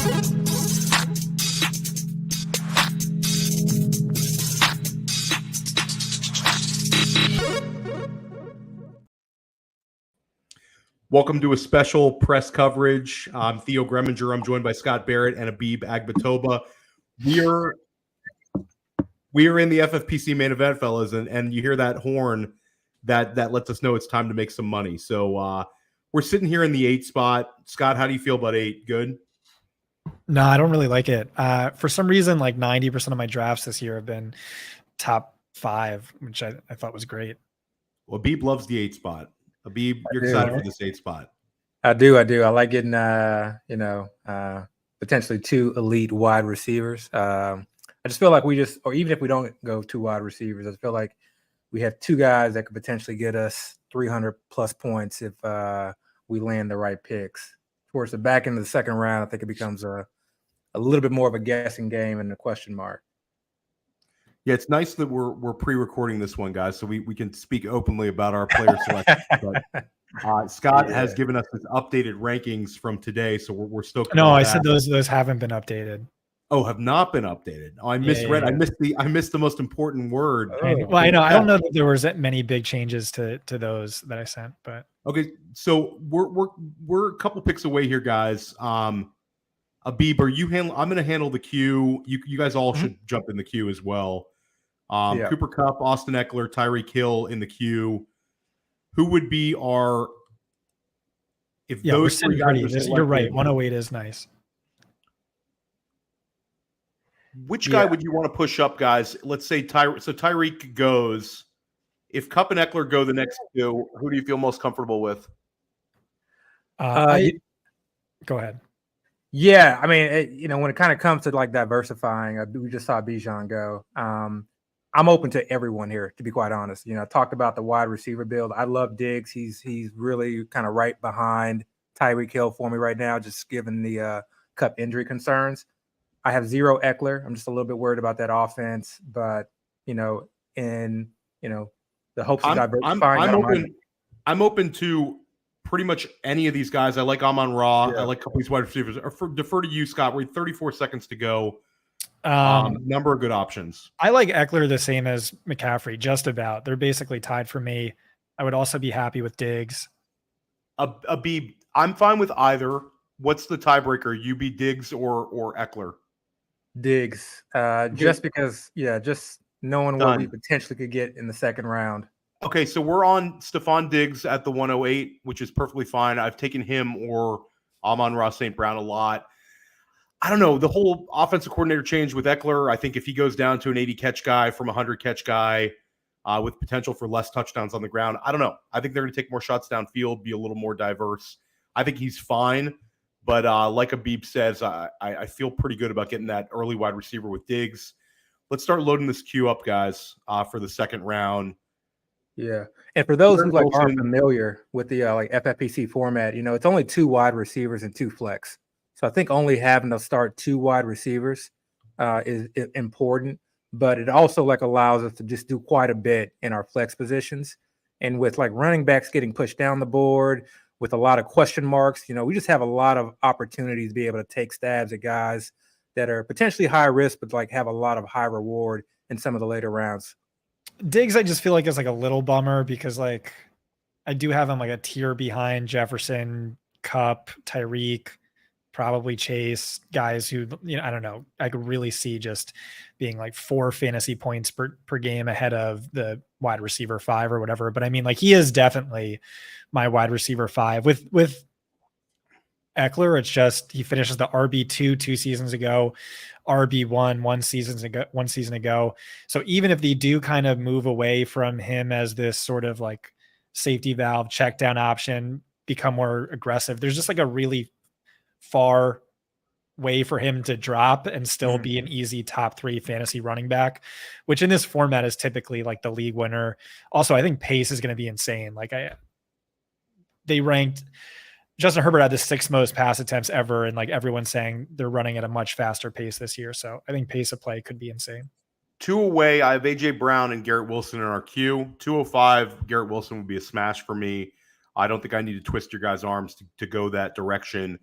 Welcome to a special press coverage. I'm Theo Gremminger. I'm joined by Scott Barrett and Abib Agbetoba. We're in the Ffpc main event, fellas, and you hear that horn that lets us know it's time to make some money. So we're sitting here in the 8 spot. Scott, how do you feel about 8? Good? No, I don't really like it. For some reason, like 90% of my drafts this year have been top 5, which I thought was great. Well, Abib loves the 8 spot. Abib, you're excited for this 8 spot. I do. I like getting, potentially 2 elite wide receivers. I just feel like or even if we don't go 2 wide receivers, I feel like we have 2 guys that could potentially get us 300 plus points if we land the right picks. Towards the back end of the second round, I think it becomes a little bit more of a guessing game and a question mark. Yeah, it's nice that we're pre-recording this one, guys, so we can speak openly about our player selection. But Scott has given us his updated rankings from today, so we're stoked. No, I said those haven't been updated. Oh, have not been updated. Oh, I misread. Yeah. I missed the most important word. Well, I know. I don't know that there was that many big changes to those that I sent, but okay. So we're a couple picks away here, guys. Abib, I'm going to handle the queue. You guys all should jump in the queue as well. Cooper Kupp, Austin Eckler, Tyreek Hill in the queue. Who would be our? If those 3 guys, you're right. 108 is nice. Which guy would you want to push up, guys? Let's say Tyreek goes. If Kupp and Eckler go the next 2, who do you feel most comfortable with? Go ahead. Yeah, I mean, when it kind of comes to like diversifying, we just saw Bijan go. I'm open to everyone here, to be quite honest. I talked about the wide receiver build. I love Diggs. He's really kind of right behind Tyreek Hill for me right now, just given the Kupp injury concerns. I have 0 Eckler. I'm just a little bit worried about that offense, but in the hopes of diversifying. I'm open to pretty much any of these guys. I like Amon-Ra. I like a couple of these wide receivers. Defer to you, Scott. We're 34 seconds to go. Number of good options. I like Eckler the same as McCaffrey, just about. They're basically tied for me. I would also be happy with Diggs. Abib, I'm fine with either. What's the tiebreaker? You be Diggs or Eckler? Diggs. Just because, just knowing what we potentially could get in the second round. Okay, so we're on Stefon Diggs at the 108, which is perfectly fine. I've taken him or Amon-Ra St. Brown a lot. I don't know. The whole offensive coordinator change with Eckler, I think if he goes down to an 80-catch guy from a 100-catch guy with potential for less touchdowns on the ground, I don't know. I think they're going to take more shots downfield, be a little more diverse. I think he's fine. But like Abib says, I feel pretty good about getting that early wide receiver with Diggs. Let's start loading this queue up, guys, for the second round. Yeah, and for those who aren't familiar with the FFPC format, it's only 2 wide receivers and 2 flex. So I think only having to start 2 wide receivers is important, but it also allows us to just do quite a bit in our flex positions. And with running backs getting pushed down the board, with a lot of question marks, we just have a lot of opportunities to be able to take stabs at guys that are potentially high risk, but have a lot of high reward in some of the later rounds. Diggs, I just feel like it's a little bummer because I do have him a tier behind Jefferson, Kupp, Tyreek, probably Chase, guys who, I don't know, I could really see just being 4 fantasy points per game ahead of the wide receiver 5 or whatever. But I mean, he is definitely my wide receiver 5 with Eckler. It's just, he finishes the RB2 2 seasons ago, RB1 one season ago. So even if they do kind of move away from him as this sort of safety valve check down option, become more aggressive, there's just a really far way for him to drop and still be an easy top 3 fantasy running back, which in this format is typically the league winner. Also, I think pace is going to be insane. They ranked Justin Herbert had the 6th most pass attempts ever, and everyone's saying they're running at a much faster pace this year. So I think pace of play could be insane. 2 away, I have AJ Brown and Garrett Wilson in our queue. 205, Garrett Wilson would be a smash for me. I don't think I need to twist your guys' arms to go that direction.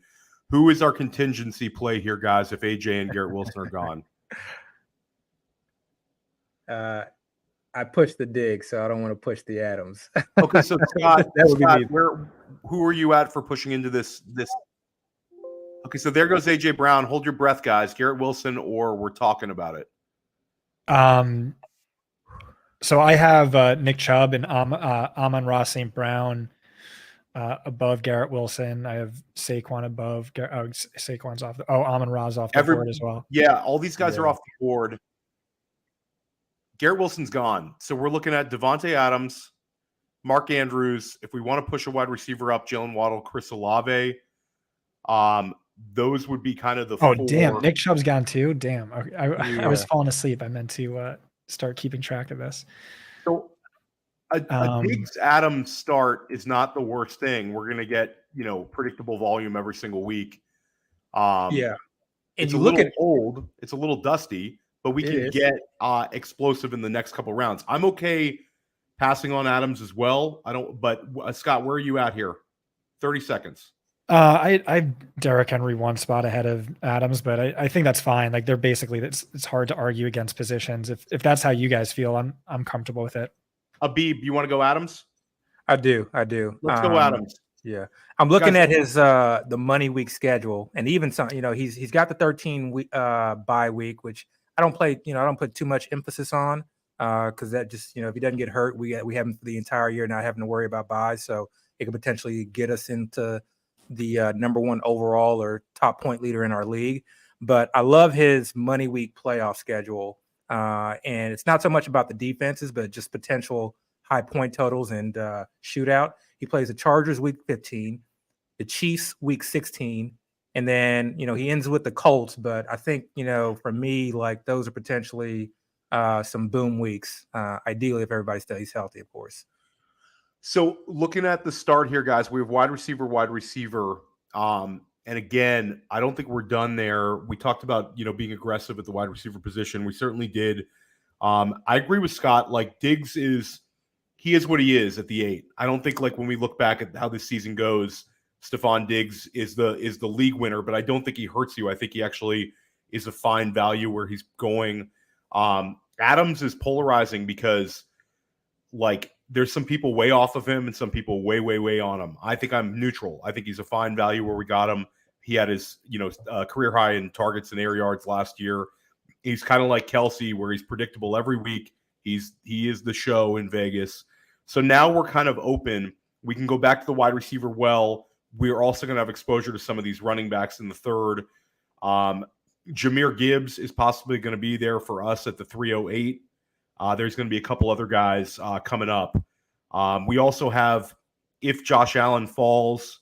Who is our contingency play here, guys, if AJ and Garrett Wilson are gone? I pushed the dig, so I don't want to push the Adams. Okay, so Scott, That would be me. who are you at for pushing into this? Okay, so there goes AJ Brown. Hold your breath, guys. Garrett Wilson, or we're talking about it. So I have Nick Chubb and Amon-Ra St. Brown above Garrett Wilson. I have Saquon above. Saquon's off. Amon-Ra's off the board as well. Yeah, all these guys are off the board. Garrett Wilson's gone. So we're looking at Devante Adams, Mark Andrews. If we want to push a wide receiver up, Jalen Waddle, Chris Olave. Those would be kind of the four. Damn. Nick Chubb's gone too. Damn. Okay. I was falling asleep. I meant to start keeping track of this. So a Diggs Adams start is not the worst thing. We're going to get, predictable volume every single week. And it's you a look little at old. It's a little dusty, but we can get explosive in the next couple rounds. I'm okay passing on Adams as well. But Scott, where are you at here? 30 seconds. I Derrick Henry one spot ahead of Adams, but I think that's fine. Like they're basically, it's hard to argue against positions. If that's how you guys feel, I'm comfortable with it. Abib, you want to go Adams? I do. Let's go Adams. Yeah. I'm looking at his the money week schedule, and even some, he's got the 13 week bye week, which I don't put too much emphasis on because that just, if he doesn't get hurt, we have him for the entire year, not having to worry about buys. So it could potentially get us into the number one overall or top point leader in our league. But I love his money week playoff schedule. And it's not so much about the defenses, but just potential high point totals and shootout. He plays the Chargers week 15, the Chiefs week 16, and then, he ends with the Colts. But I think, for me, like those are potentially some boom weeks, ideally if everybody stays healthy, of course. So looking at the start here, guys, we have wide receiver. And again, I don't think we're done there. We talked about, being aggressive at the wide receiver position. We certainly did. I agree with Scott. Like Diggs is what he is at the 8. I don't think like when we look back at how this season goes, Stefon Diggs is the league winner, but I don't think he hurts you. I think he actually is a fine value where he's going. Adams is polarizing because like there's some people way off of him and some people way, way, way on him. I think I'm neutral. I think he's a fine value where we got him. He had his, career high in targets and air yards last year. He's kind of like Kelsey, where he's predictable every week. He is the show in Vegas. So now we're kind of open. We can go back to the wide receiver well. We're also going to have exposure to some of these running backs in the third. Jahmyr Gibbs is possibly going to be there for us at the 308. There's going to be a couple other guys coming up. We also have, if Josh Allen falls,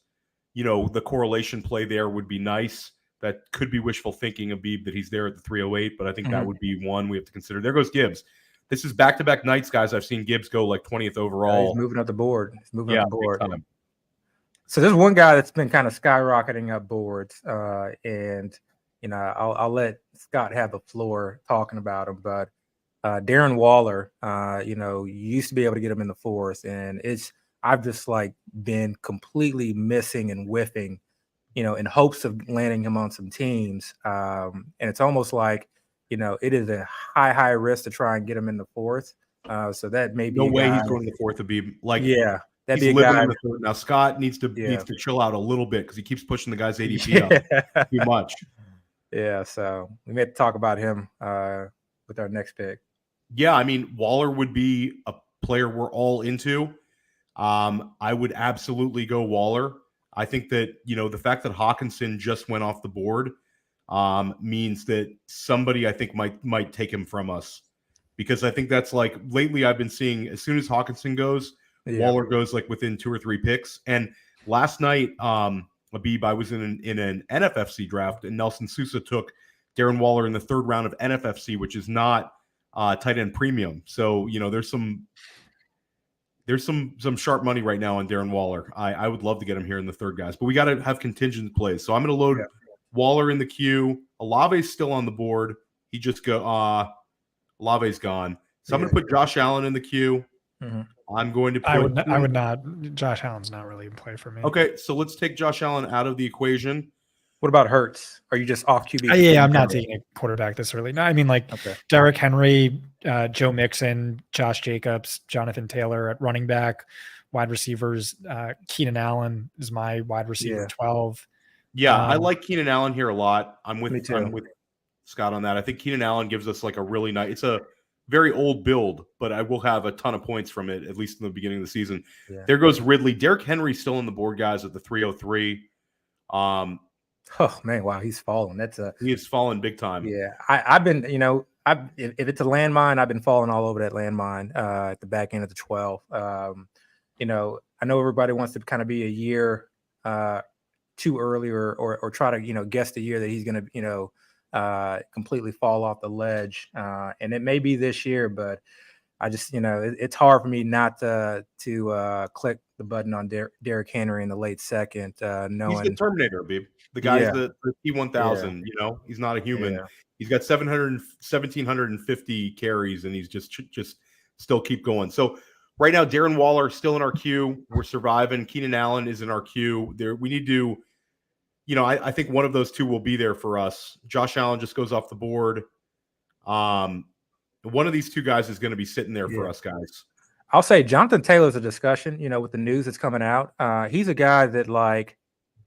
the correlation play there would be nice. That could be wishful thinking, Abib, that he's there at the 308, but I think that would be one we have to consider. There goes Gibbs. This is back-to-back nights, guys. I've seen Gibbs go like 20th overall. He's moving up the board. So there's one guy that's been kind of skyrocketing up boards, and I'll let Scott have the floor talking about him, but Darren Waller, you used to be able to get him in the 4th, and I've just like been completely missing and whiffing, in hopes of landing him on some teams. And it's almost like, it is a high risk to try and get him in the 4th. So that may be no way he's going to the 4th, Abib. Like, that'd be a guy. Now Scott needs to chill out a little bit because he keeps pushing the guy's ADP up too much. Yeah, so we may have to talk about him with our next pick. Yeah, I mean, Waller would be a player we're all into. I would absolutely go Waller. I think that, the fact that Hawkinson just went off the board means that somebody I think might take him from us, because I think that's like lately I've been seeing as soon as Hawkinson goes, Waller goes like within 2 or 3 picks. And last night, Abib, I was in an NFFC draft, and Nelson Sousa took Darren Waller in the 3rd round of NFFC, which is not tight end premium. So, there's some sharp money right now on Darren Waller. I would love to get him here in the 3rd, guys, but we got to have contingent plays. So I'm going to load Waller in the queue. Olave's still on the board. He just Olave's gone. So I'm going to put Josh Allen in the queue. Mm-hmm. I'm going to put, I would not. Josh Allen's not really in play for me. Okay, so let's take Josh Allen out of the equation. What about Hurts? Are you just off QB? Yeah, I'm not taking a quarterback this early. No, I mean, like Derrick Henry, Joe Mixon, Josh Jacobs, Jonathan Taylor at running back, wide receivers. Keenan Allen is my wide receiver 12. Yeah, I like Keenan Allen here a lot. I'm with Scott on that. I think Keenan Allen gives us like a really nice. It's a very old build, but I will have a ton of points from it, at least in the beginning of the season. Yeah. There goes Ridley. Derrick Henry still on the board, guys, at the 303. Oh man, wow, he's fallen. He has fallen big time. Yeah, I've been, if it's a landmine, I've been falling all over that landmine at the back end of the 12. I know everybody wants to kind of be a year too early or try to guess the year that he's going to completely fall off the ledge, and it may be this year, but I just it's hard for me not to click the button on Derrick Henry in the late second, knowing he's the Terminator, Abib. The guy's the T1000. He's not a human. Yeah. He's got 1,750 carries, and he's just still keep going. So right now, Darren Waller still in our queue. We're surviving. Keenan Allen is in our queue. We need to, I think one of those two will be there for us. Josh Allen just goes off the board. One of these two guys is going to be sitting there for us, guys. I'll say Jonathan Taylor's a discussion, with the news that's coming out. He's a guy that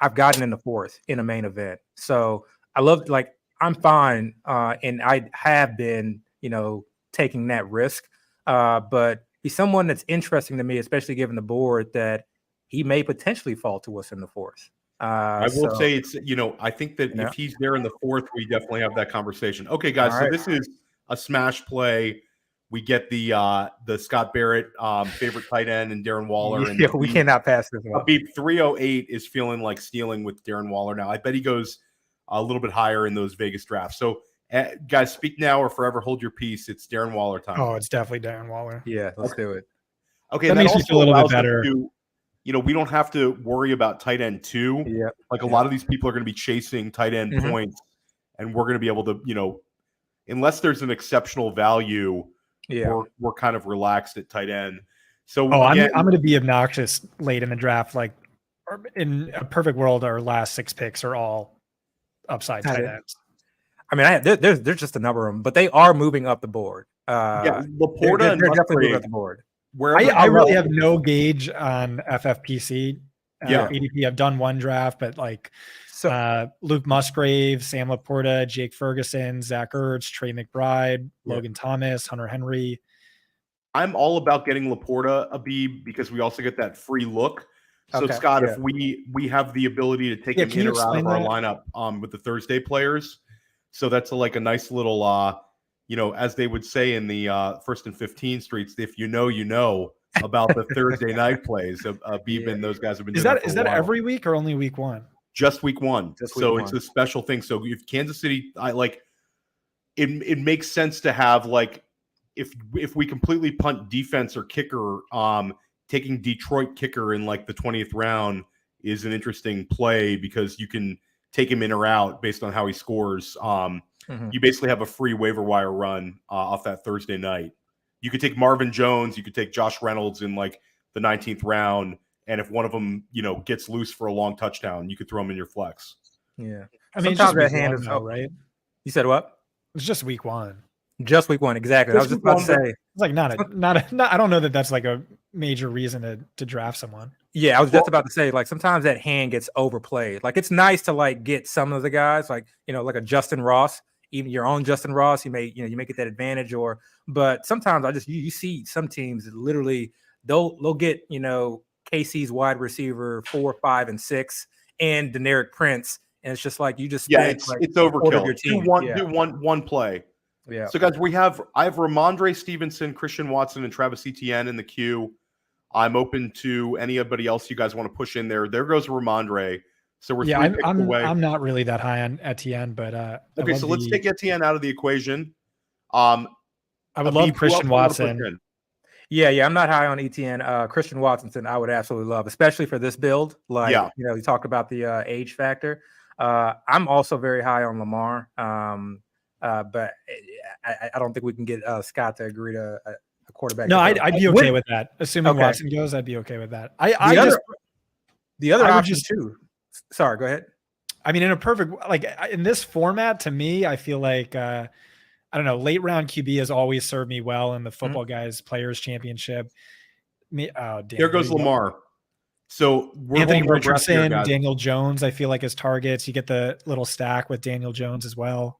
I've gotten in the fourth in a main event. So I love, I'm fine. And I have been, taking that risk. But he's someone that's interesting to me, especially given the board that he may potentially fall to us in the fourth. I will say it's, I think that if he's there in the fourth, we definitely have that conversation. Okay, guys. So this is a smash play. We get the Scott Barrett favorite tight end and Darren Waller. And we cannot pass this one. Abib 308 is feeling like stealing with Darren Waller now. I bet he goes a little bit higher in those Vegas drafts. So, guys, speak now or forever hold your peace. It's Darren Waller time. Oh, it's definitely Darren Waller. Yeah, let's do it. Okay, that makes me feel a little bit better. We don't have to worry about tight end 2. Yeah, a lot of these people are going to be chasing tight end points, and we're going to be able to, unless there's an exceptional value. Yeah, we're kind of relaxed at tight end. So I'm going to be obnoxious late in the draft. Like in a perfect world, our last 6 picks are all upside tight ends. I mean, there's just a number of them, but they are moving up the board. Laporta they're definitely moving up the board. I really have no gauge on FFPC. ADP. I've done one draft, but Luke Musgrave, Sam Laporta, Jake Ferguson, Zach Ertz, Trey McBride, Logan Thomas, Hunter Henry. I'm all about getting Laporta, Abib, because we also get that free look. So Scott, if we have the ability to take him in or out of our lineup with the Thursday players, so that's a nice little, as they would say in the 1st and 15 streets, if you know about the Thursday night plays. Abib and those guys have been. Is that every week or only week 1? Just week 1. It's a special thing. So if Kansas City, it makes sense to have if we completely punt defense or kicker, taking Detroit kicker in the 20th round is an interesting play because you can take him in or out based on how he scores. You basically have a free waiver wire run off that Thursday night. You could take Marvin Jones, you could take Josh Reynolds in the 19th round. And if one of them, gets loose for a long touchdown, you could throw them in your flex. Yeah. I mean, sometimes that hand is out, right? You said what? It's just week 1. Just week 1, exactly. I was just about to say. It's not I don't know that that's a major reason to draft someone. Yeah, I was just about to say, sometimes that hand gets overplayed. It's nice to get some of the guys, like a Justin Ross, even your own Justin Ross. You may get that advantage, but sometimes you see some teams that literally they'll get KC's wide receiver 4, 5, and 6, and Deneric Prince, and it's just you just it's overkill. Do one play. Yeah. So guys, I have Ramondre Stevenson, Christian Watson, and Travis Etienne in the queue. I'm open to anybody else you guys want to push in there. There goes Ramondre. So we're 3 picks away. I'm not really that high on Etienne, but okay. So let's take Etienne out of the equation. I would love Christian Watson. Yeah, I'm not high on Etienne. Christian Watson, I would absolutely love, especially for this build. You talked about the age factor. I'm also very high on Lamar, but I don't think we can get Scott to agree to a quarterback. No, I'd be okay with that. Assuming Watson goes, I'd be okay with that. The other option too. Sorry, go ahead. I mean, in a perfect, like in this format, to me, I feel like, I don't know, late round QB has always served me well in the Football Guys Players Championship. Oh, damn. There goes Lamar. So we're Anthony holding our breath here, Richardson, guys. Daniel Jones, I feel like as targets. You get the little stack with Daniel Jones as well.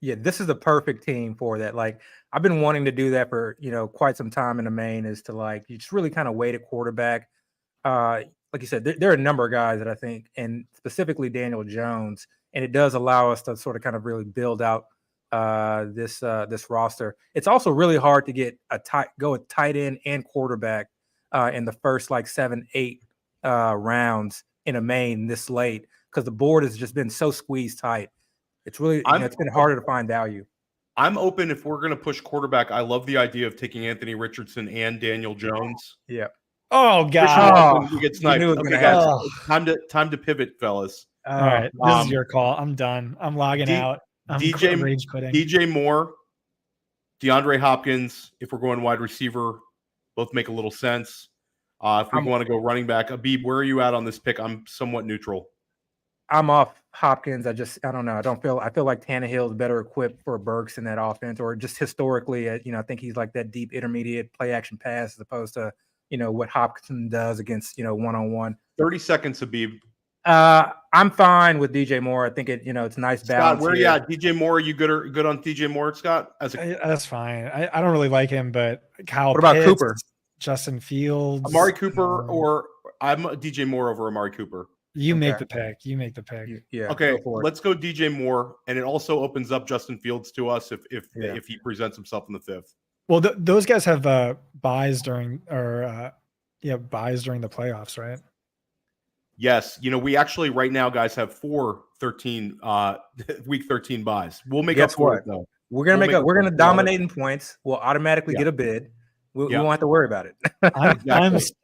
Yeah, this is the perfect team for that. Like, I've been wanting to do that for, quite some time in the main, is to like, you just really kind of wait at quarterback. Like you said, there are a number of guys that I think, and specifically Daniel Jones, and it does allow us to sort of kind of really build out this roster. It's also really hard to get go with tight end and quarterback in the first like 7-8 rounds in a main this late, because the board has just been so squeezed tight. It's really, it's been harder to find value. I'm open if we're going to push quarterback. I love the idea of taking Anthony Richardson and Daniel Jones. Yeah. Oh God! We get sniped. Okay, guys, time to pivot, fellas. All right, this is your call. I'm done. I'm logging out. I'm rage quitting. DJ Moore, DeAndre Hopkins. If we're going wide receiver, both make a little sense. If we want to go running back, Abib, where are you at on this pick? I'm somewhat neutral. I'm off Hopkins. I don't know. I feel like Tannehill is better equipped for Burks in that offense, or just historically, I think he's like that deep intermediate play action pass as opposed to, what Hopkins does against, one-on-one. 30 seconds, Abib. I'm fine with DJ Moore. I think it's nice balance. Scott, where are you at? DJ Moore, are you good on DJ Moore, Scott? That's fine. I don't really like him, but Kyle What about Pitts, Cooper? Justin Fields, Amari Cooper, or I'm DJ Moore over Amari Cooper. You make the pick. Yeah. Okay, let's go DJ Moore, and it also opens up Justin Fields to us if he presents himself in the fifth. Well, those guys have buys during the playoffs, right? Yes, we actually right now, guys, have 4 week 13 buys. We'll make up for it though. We're gonna dominate in points. We'll automatically get a bid. We won't have to worry about it.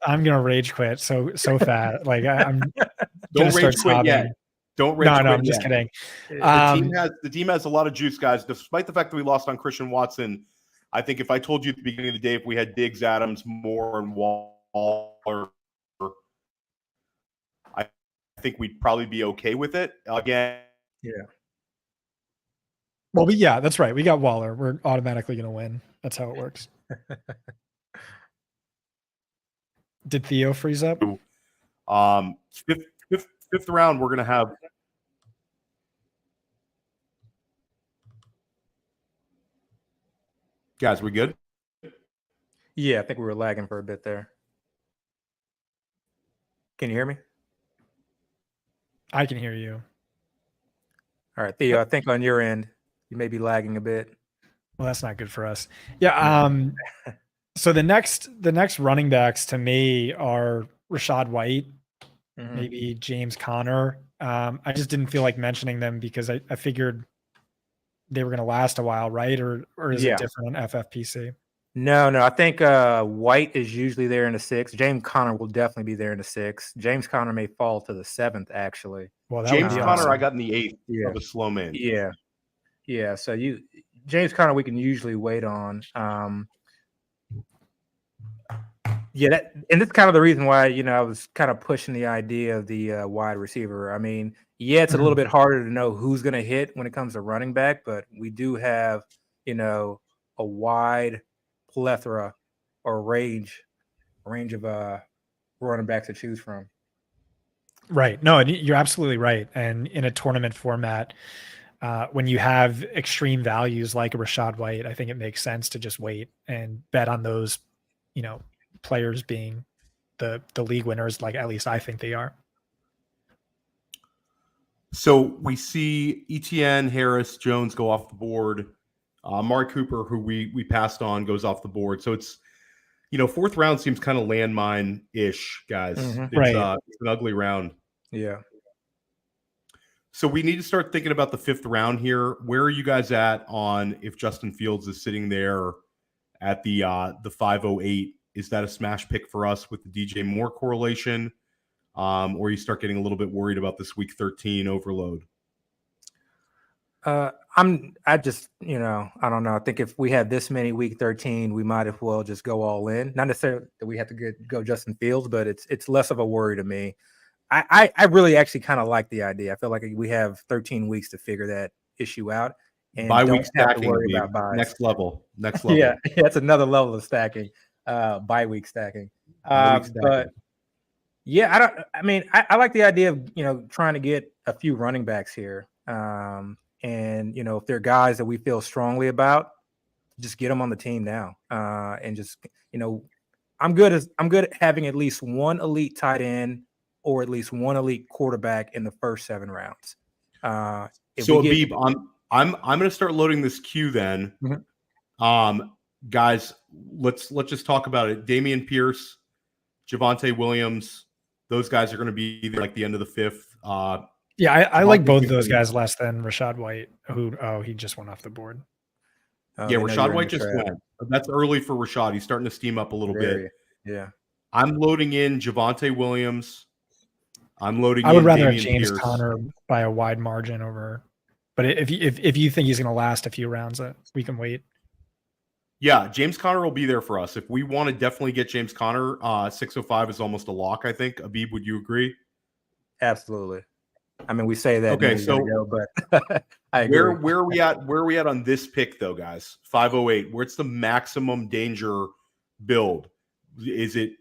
I'm gonna rage quit so fast. Like I'm don't rage quit yet. Don't rage quit. No, I'm just kidding. The team has a lot of juice, guys. Despite the fact that we lost on Christian Watson, I think if I told you at the beginning of the day if we had Diggs, Adams, Moore, and Waller, I think we'd probably be okay with it. Again, yeah. Well, that's right. We got Waller. We're automatically gonna win. That's how it works. Did Theo freeze up? Fifth round, we're gonna have. Guys, we good? Yeah, I think we were lagging for a bit there. Can you hear me? I can hear you. All right, Theo, I think on your end, you may be lagging a bit. Well, that's not good for us. Yeah. So the next running backs to me are Rashad White, maybe James Conner. I just didn't feel like mentioning them because I figured they were going to last a while, right? Or is it different on FFPC? No. I think White is usually there in the 6th. James Conner will definitely be there in the 6th. James Conner may fall to the 7th, actually. Well, James Conner, awesome. I got in the 8th of a slow man. Yeah. So James Conner, we can usually wait on. And that's kind of the reason why I was kind of pushing the idea of the wide receiver. I mean, it's a little bit harder to know who's going to hit when it comes to running back, but we do have a wide plethora or range of running backs to choose from. Right. No, you're absolutely right. And in a tournament format, when you have extreme values like a Rashad White, I think it makes sense to just wait and bet on those, players being the league winners, like at least I think they are. So we see Etienne, Harris, Jones go off the board. Amari Cooper, who we passed on, goes off the board. So it's, 4th round seems kind of landmine-ish, guys. It's an ugly round. Yeah. So we need to start thinking about the 5th round here. Where are you guys at on if Justin Fields is sitting there at the 508? Is that a smash pick for us with the DJ Moore correlation? Or you start getting a little bit worried about this week 13 overload? I just, I don't know. I think if we had this many week 13, we might as well just go all in. Not necessarily that we have to go Justin Fields, but it's less of a worry to me. I really actually kind of like the idea. I feel like we have 13 weeks to figure that issue out, and Bye don't week have to stacking, worry Abib. about buys. Next level. Yeah, that's another level of stacking. Bye week stacking. But yeah, I like the idea of trying to get a few running backs here. And if they're guys that we feel strongly about, just get them on the team now. And just I'm good at having at least one elite tight end or at least one elite quarterback in the first 7 rounds. Abib, I'm going to start loading this queue then. Mm-hmm. Guys, let's just talk about it. Dameon Pierce, Javonte Williams, those guys are going to be there like the end of the 5th. Yeah, I like both of those guys less than Rashad White, he just went off the board. Yeah, Rashad White just went. That's early for Rashad. He's starting to steam up a little bit. Yeah. I'm loading in Javonte Williams. I would rather have James Conner by a wide margin over. But if you think he's going to last a few rounds, we can wait. Yeah, James Conner will be there for us. If we want to definitely get James Conner, 605 is almost a lock, I think. Abib, would you agree? Absolutely. I mean, we say that. Okay, so but I agree. Where are we at? Where are we at on this pick, though, guys? 508. Where's the maximum danger build? Is it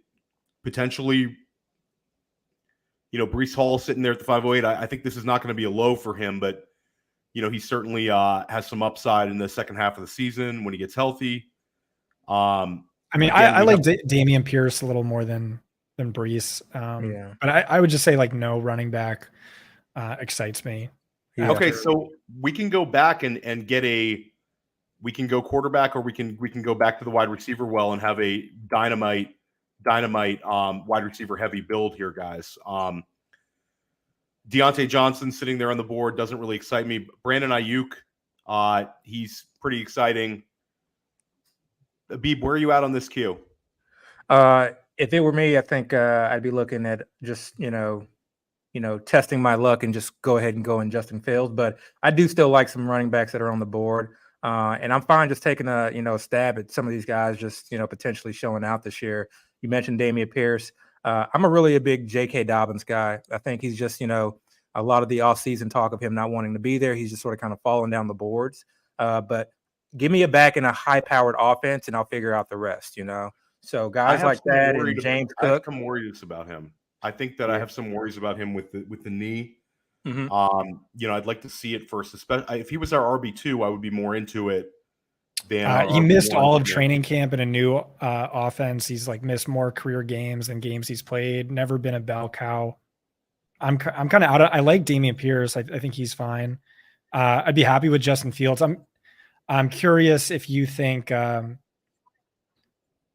potentially, Breece Hall sitting there at the 508? I think this is not going to be a low for him, but he certainly has some upside in the second half of the season when he gets healthy. I like Dameon Pierce a little more than Breece. But I would just say like no running back excites me. Okay, so we can go back and get we can go quarterback, or we can go back to the wide receiver well and have a dynamite wide receiver heavy build here, guys. Deontay Johnson sitting there on the board doesn't really excite me. Brandon Ayuk, he's pretty exciting. Abib, where are you at on this queue? If it were me, I think I'd be looking at just testing my luck and just go ahead and go in Justin Fields. But I do still like some running backs that are on the board, and I'm fine just taking a stab at some of these guys just potentially showing out this year. You mentioned Dameon Pierce. I'm a big J.K. Dobbins guy. I think he's just a lot of the offseason talk of him not wanting to be there. He's just sort of kind of falling down the boards. But give me a back in a high-powered offense, and I'll figure out the rest. So guys like that and James Cook. I have some worries about him. I think that I have some worries about him with the knee. Mm-hmm. I'd like to see it first. Especially if he was our RB2, I would be more into it. He missed all of training camp in a new offense. He's missed more career games than games he's played. Never been a bell cow. I'm kind of out of. I like Dameon Pierce. I think he's fine. I'd be happy with Justin Fields. I'm curious if you think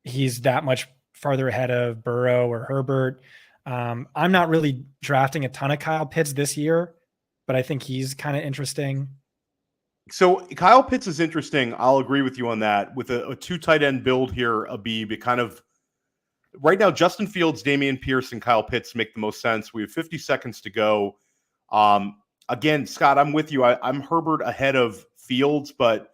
he's that much farther ahead of Burrow or Herbert. I'm not really drafting a ton of Kyle Pitts this year, but I think he's kind of interesting. So Kyle Pitts is interesting. I'll agree with you on that. With a 2 tight end build here, Abib, it kind of right now, Justin Fields, Dameon Pierce, and Kyle Pitts make the most sense. We have 50 seconds to go. Again, Scott, I'm with you. I'm Herbert ahead of Fields, but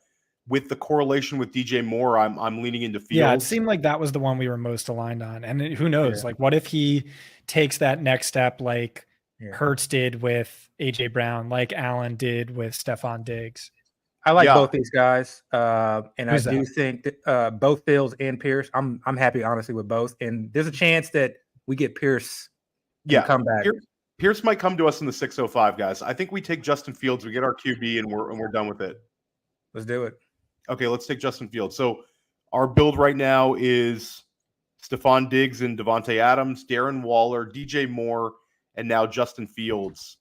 with the correlation with DJ Moore, I'm leaning into Fields. Yeah, it seemed like that was the one we were most aligned on. And who knows? What if he takes that next step like Hurts did with AJ Brown, like Allen did with Stefon Diggs? I like both these guys, and I do think that both Fields and Pierce. I'm happy, honestly, with both. And there's a chance that we get Pierce. Come back. Pierce might come to us in the 605, guys. I think we take Justin Fields. We get our QB, and we're done with it. Let's do it. Okay, let's take Justin Fields. So our build right now is Stefon Diggs and Devante Adams, Darren Waller, DJ Moore, and now Justin Fields.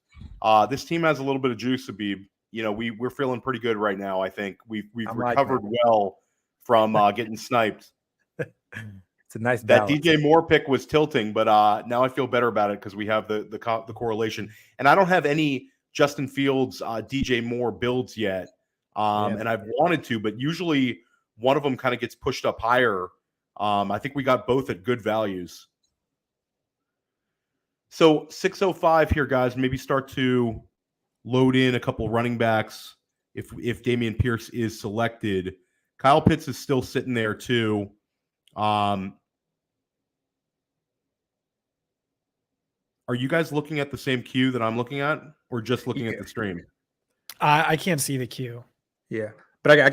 This team has a little bit of juice, Abib. We're feeling pretty good right now. I think we've recovered well from getting sniped. It's a nice that balance. DJ Moore pick was tilting, but now I feel better about it because we have the correlation. And I don't have any Justin Fields, DJ Moore builds yet, and I've wanted to, but usually one of them kind of gets pushed up higher. I think we got both at good values. So 605 here, guys. Maybe start to load in a couple running backs if Dameon Pierce is selected. Kyle Pitts is still sitting there too. Are you guys looking at the same queue that I'm looking at, or just looking at the stream? I can't see the queue. Yeah, but I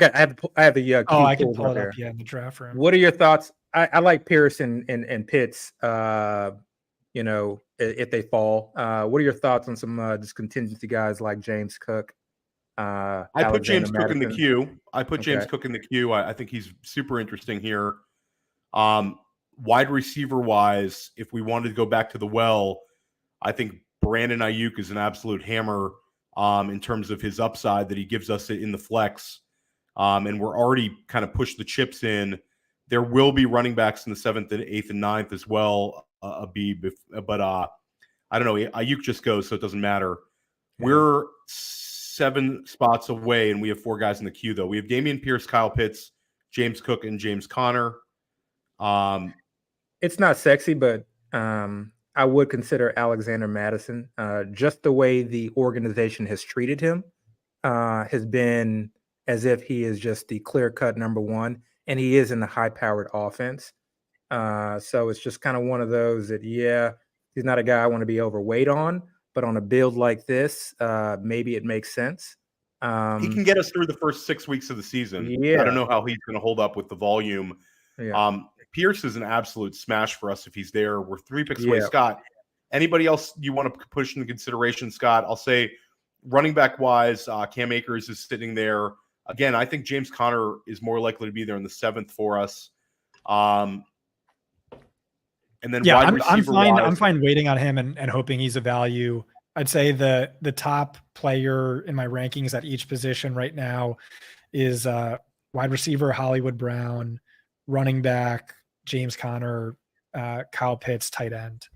have the queue I can pulled pull it there. up. Yeah, in the draft room. What are your thoughts? I like Pierce and Pitts. You know, if they fall, what are your thoughts on some just contingency guys like James Cook? I put James Cook in the queue. Okay. Cook in the queue. I think he's super interesting here. Wide receiver wise, if we wanted to go back to the well, I think Brandon Ayuk is an absolute hammer in terms of his upside that he gives us in the flex. And we're already kind of pushed the chips in. There will be running backs in the 7th and 8th and 9th as well, Abib. But I don't know. Ayuk just goes, so it doesn't matter. Yeah. We're 7 spots away, and we have 4 guys in the queue, though. We have Dameon Pierce, Kyle Pitts, James Cook, and James Conner. It's not sexy, but I would consider Alexander Madison. Just the way the organization has treated him has been as if he is just the clear-cut number one, and he is in the high-powered offense. So it's just kind of one of those that, yeah, he's not a guy I want to be overweight on, but on a build like this, maybe it makes sense. He can get us through the first 6 weeks of the season. Yeah. I don't know how he's going to hold up with the volume. Yeah. Pierce is an absolute smash for us if he's there. We're 3 picks away. Scott, anybody else you want to push into consideration, Scott? I'll say running back wise, Cam Akers is sitting there. Again, I think James Conner is more likely to be there in the 7th for us. And then I'm fine waiting on him and hoping he's a value. I'd say the top player in my rankings at each position right now is wide receiver Hollywood Brown, running back James Conner, Kyle Pitts, tight end.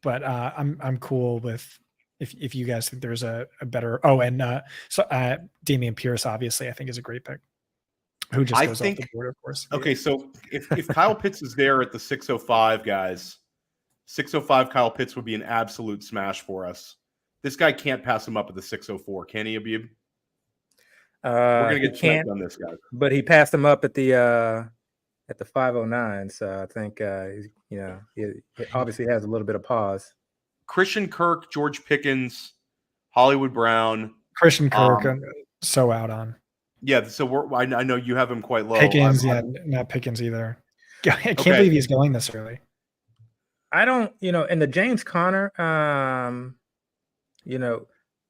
But I'm cool with if you guys think there's a better. Dameon Pierce obviously I think is a great pick. Who just goes off the board, of course. Okay, so if Kyle Pitts is there at the 605, guys, 605 Kyle Pitts would be an absolute smash for us. This guy can't pass him up at the 604, can he, Abib? We're gonna get checked on this guy, but he passed him up at the 509. So I think he obviously has a little bit of pause. Christian Kirk, George Pickens, Hollywood Brown. Christian Kirk, I'm so out on. Yeah, so I know you have him quite low. Pickens, not Pickens either. I can't believe he's going this early. I don't, in the James Conner,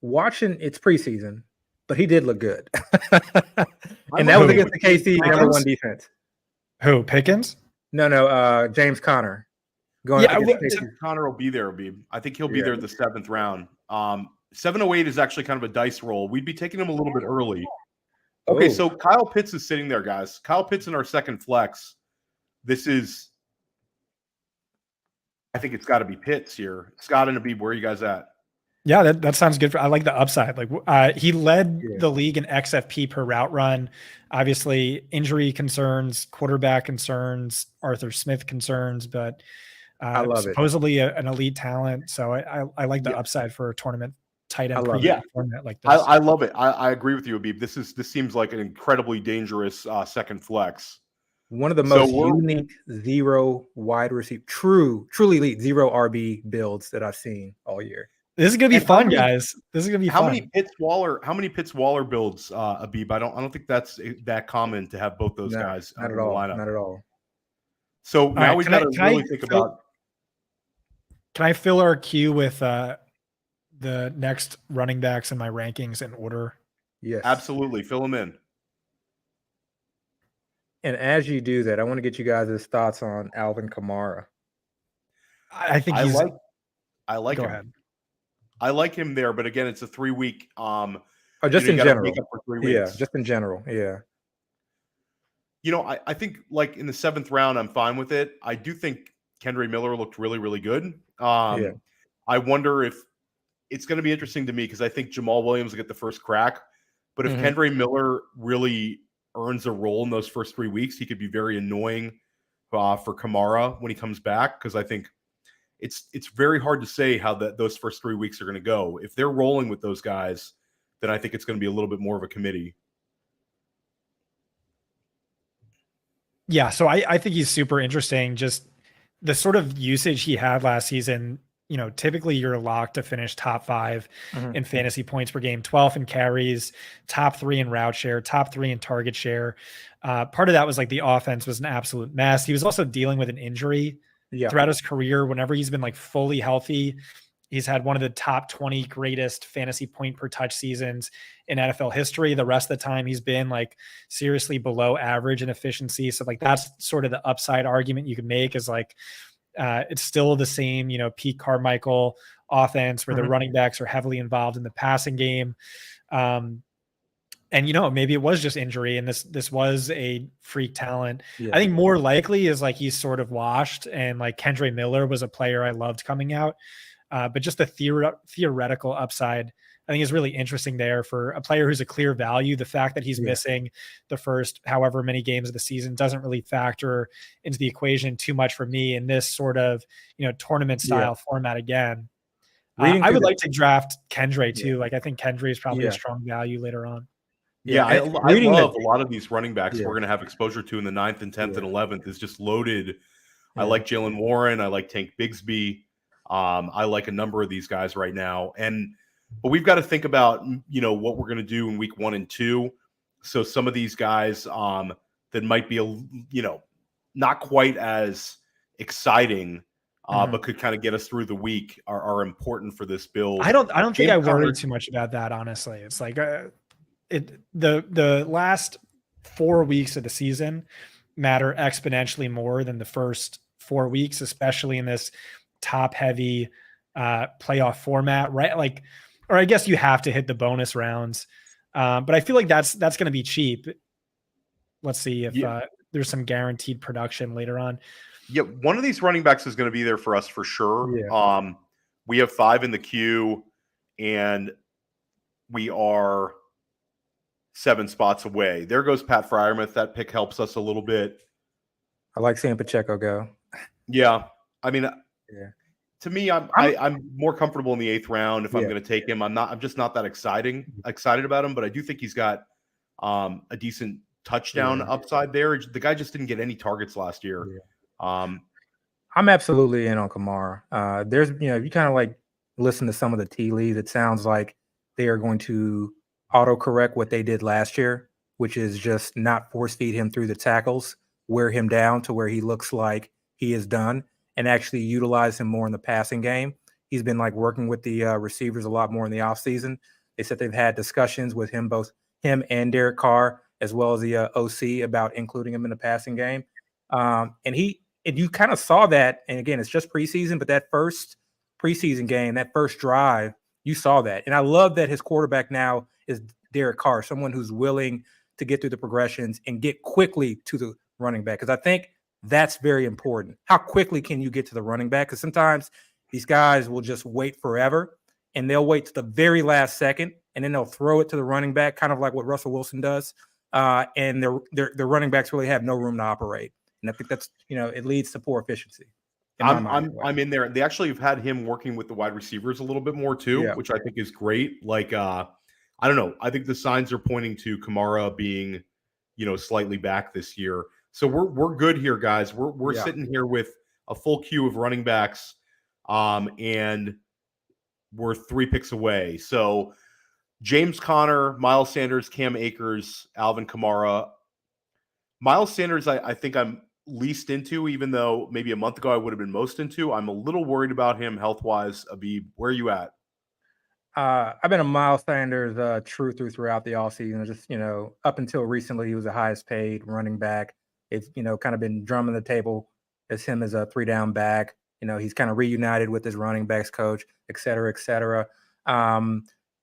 watching it's preseason, but he did look good. And that was against the KC number 1 defense. Who, Pickens? No, James Conner. I think Conner will be there, Abib. I think he'll be there the 7th round. 708 is actually kind of a dice roll. We'd be taking him a little bit early. Okay, so Kyle Pitts is sitting there, guys. Kyle Pitts in our 2nd flex. I think it's got to be Pitts here. Scott and Abib, where are you guys at? Yeah, that sounds good. I like the upside. Like he led the league in XFP per route run. Obviously, injury concerns, quarterback concerns, Arthur Smith concerns, but I love supposedly an elite talent. So I like the upside for a tournament tight end format like this. I love it. I agree with you, Abib. This seems like an incredibly dangerous 2nd flex. One of the most unique 0 wide receiver, truly elite 0 RB builds that I've seen all year. This is gonna be fun, guys. This is gonna be fun. How many Pitts Waller builds, Abib? I don't think that's that common to have both those guys not in at all. the lineup. Not at all. So now we've got to really think about. Can I fill our queue with the next running backs in my rankings in order? Yes, absolutely. Fill them in. And as you do that, I want to get you guys' thoughts on Alvin Kamara. I think I like go him. Ahead. I like him there, but again, it's a 3-week. Just in general. Yeah, just in general. Yeah. I think like in the 7th round, I'm fine with it. I do think Kendre Miller looked really, really good. I wonder if it's going to be interesting to me because I think Jamal Williams will get the first crack. But if Kendre Miller really earns a role in those first 3 weeks, he could be very annoying for Kamara when he comes back because I think it's very hard to say how those first 3 weeks are going to go. If they're rolling with those guys, then I think it's going to be a little bit more of a committee. Yeah, so I think he's super interesting. Just the sort of usage he had last season, typically you're locked to finish top 5 Mhm. in fantasy points per game, 12th in carries, top 3 in route share, top 3 in target share. Part of that was like the offense was an absolute mess. He was also dealing with an injury throughout his career. Whenever he's been like fully healthy, he's had one of the top 20 greatest fantasy point per touch seasons in NFL history. The rest of the time he's been like seriously below average in efficiency. So like that's sort of the upside argument you could make is like, it's still the same, Pete Carmichael offense where the running backs are heavily involved in the passing game. And maybe it was just injury and this was a freak talent. I think more likely is like he's sort of washed, and like Kendre Miller was a player I loved coming out. But just the theoretical upside, I think, is really interesting there for a player who's a clear value. The fact that he's missing the first however many games of the season doesn't really factor into the equation too much for me in this sort of tournament style format again. I would like to draft Kendre too. Like I think Kendre is probably a strong value later on. Yeah, I love a lot of these running backs we're going to have exposure to in the 9th and 10th and 11th is just loaded. I like Jalen Warren. I like Tank Bigsby. I like a number of these guys right now. But we've got to think about, what we're going to do in week 1 and 2. So some of these guys that might be, not quite as exciting, but could kind of get us through the week are important for this build. I don't think I worry too much about that. Honestly, it's like the last 4 weeks of the season matter exponentially more than the first 4 weeks, especially in this top heavy playoff format, right? Like, or I guess you have to hit the bonus rounds. But I feel like that's going to be cheap. Let's see if there's some guaranteed production later on. Yeah, one of these running backs is going to be there for us for sure. Yeah. We have 5 in the queue, and we are 7 spots away. There goes Pat Freiermuth. That pick helps us a little bit. I like seeing Pacheco go. Yeah, I mean, to me, I'm more comfortable in the 8th round if I'm going to take him. I'm just not that excited about him, but I do think he's got a decent touchdown upside there. The guy just didn't get any targets last year. I'm absolutely in on Kamara. There's, if you kind of like listen to some of the tea leaves, it sounds like they are going to autocorrect what they did last year, which is just not force feed him through the tackles, wear him down to where he looks like he is done, and actually utilize him more in the passing game. He's been like working with the receivers a lot more in the offseason. They said they've had discussions with him, both him and Derek Carr, as well as the OC, about including him in the passing game. And you kind of saw that. And again, it's just preseason, but that first preseason game, that first drive, you saw that. And I love that his quarterback now is Derek Carr, someone who's willing to get through the progressions and get quickly to the running back. Because I think that's very important. How quickly can you get to the running back? Because sometimes these guys will just wait forever, and they'll wait to the very last second, and then they'll throw it to the running back, kind of like what Russell Wilson does. And their running backs really have no room to operate. And I think that's, it leads to poor efficiency. I'm in there. They actually have had him working with the wide receivers a little bit more too, which I think is great. Like, I don't know. I think the signs are pointing to Kamara being, slightly back this year. So we're good here, guys. We're sitting here with a full queue of running backs, and we're 3 picks away. So James Conner, Miles Sanders, Cam Akers, Alvin Kamara. Miles Sanders, I think I'm least into, even though maybe a month ago I would have been most into. I'm a little worried about him health-wise. Abib, where are you at? I've been a Miles Sanders throughout the offseason. Just, up until recently, he was the highest paid running back. It's, kind of been drumming the table as him as a 3-down back. He's kind of reunited with his running backs coach, et cetera, et cetera.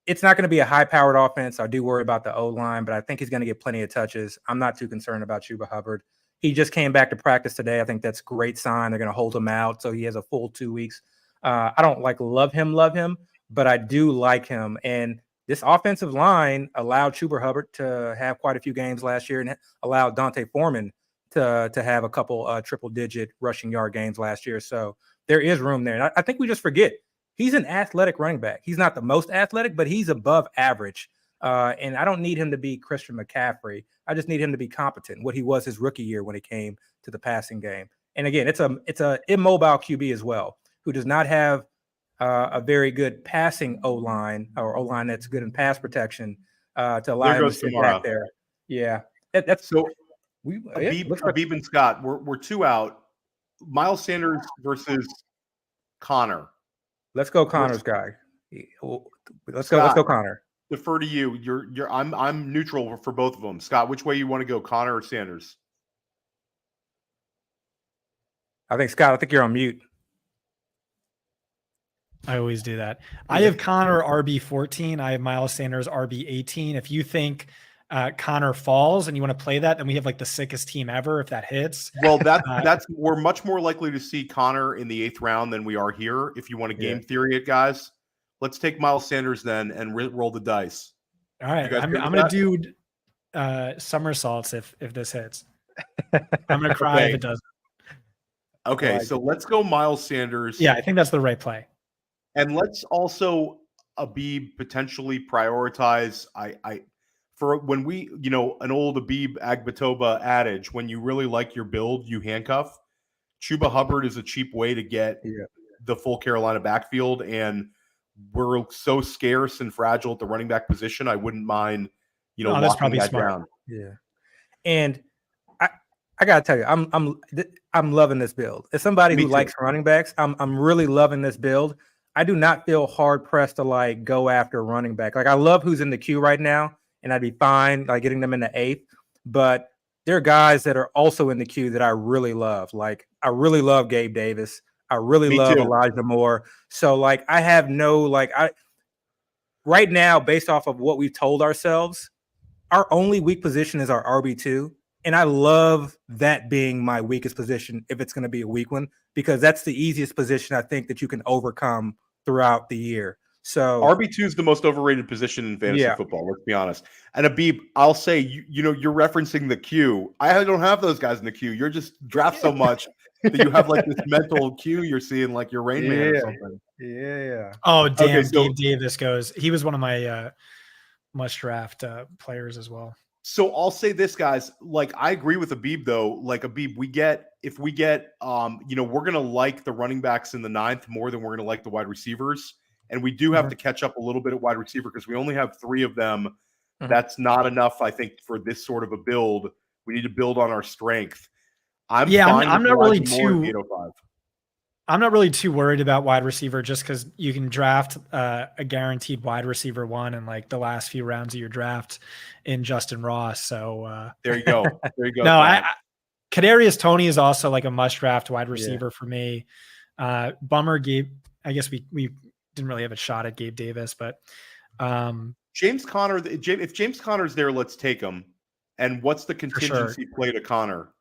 It's not going to be a high-powered offense. I do worry about the O-line, but I think he's going to get plenty of touches. I'm not too concerned about Chuba Hubbard. He just came back to practice today. I think that's a great sign. They're going to hold him out, so he has a full 2 weeks. I don't love him, but I do like him. And this offensive line allowed Chuba Hubbard to have quite a few games last year, and allowed Dante Foreman to have a couple triple-digit rushing yard games last year. So there is room there. And I think we just forget he's an athletic running back. He's not the most athletic, but he's above average. And I don't need him to be Christian McCaffrey. I just need him to be competent, what he was his rookie year when it came to the passing game. And again, it's a immobile QB as well, who does not have a very good passing O-line or O-line that's good in pass protection to allow There him to goes sit Samara. back there. Yeah, that's So it looks like Abib and Scott, we're 2 out. Miles Sanders versus Connor. let's go Connor's guy. Let's Scott, go Connor. Defer to you. I'm neutral for both of them. Scott, which way you want to go, Connor or Sanders? I think you're on mute. I always do that. I have Connor RB14. I have Miles Sanders RB18. If you think Connor falls and you want to play that, then we have like the sickest team ever if that hits. Well, that's we're much more likely to see Connor in the 8th round than we are here. If you want to game theory it, guys, let's take Miles Sanders then and roll the dice. All right, I'm going to do somersaults if this hits. I'm going to cry if it doesn't. Okay, so let's go Miles Sanders. Yeah, I think that's the right play. And let's also Abib potentially prioritize. For when we, an old Abib Agbetoba adage, when you really like your build, you handcuff. Chuba Hubbard is a cheap way to get the full Carolina backfield, and we're so scarce and fragile at the running back position. I wouldn't mind, that's probably that smart. down. Yeah, and I gotta tell you, I'm loving this build. As somebody who likes running backs, I'm really loving this build. I do not feel hard pressed to like go after a running back. Like I love who's in the queue right now, and I'd be fine like getting them in the 8th. But there are guys that are also in the queue that I really love. Like I really love Gabe Davis. I really love Elijah Moore. So like I have no right now, based off of what we've told ourselves, our only weak position is our RB2. And I love that being my weakest position if it's going to be a weak one, because that's the easiest position I think that you can overcome throughout the year. So RB2 is the most overrated position in fantasy football. Let's be honest. And Abib, I'll say, you're referencing the queue. I don't have those guys in the queue. You're just draft so much that you have like this mental queue. You're seeing like your Rain Man or something. Yeah. Oh, damn. Okay, Gabe Davis goes. He was one of my must draft players as well. So I'll say this, guys. Like I agree with Abib, though. Like Abib, if we get, we're gonna like the running backs in the 9th more than we're gonna like the wide receivers, and we do have to catch up a little bit at wide receiver because we only have 3 of them. That's not enough, I think, for this sort of a build. We need to build on our strength. I'm not really too worried about wide receiver just because you can draft a guaranteed wide receiver 1 in like the last few rounds of your draft in Justin Ross. So there you go. No, Kadarius Toney is also like a must draft wide receiver for me. Bummer Gabe. I guess we didn't really have a shot at Gabe Davis, but James Conner. If James Conner's there, let's take him. And what's the contingency play to Conner?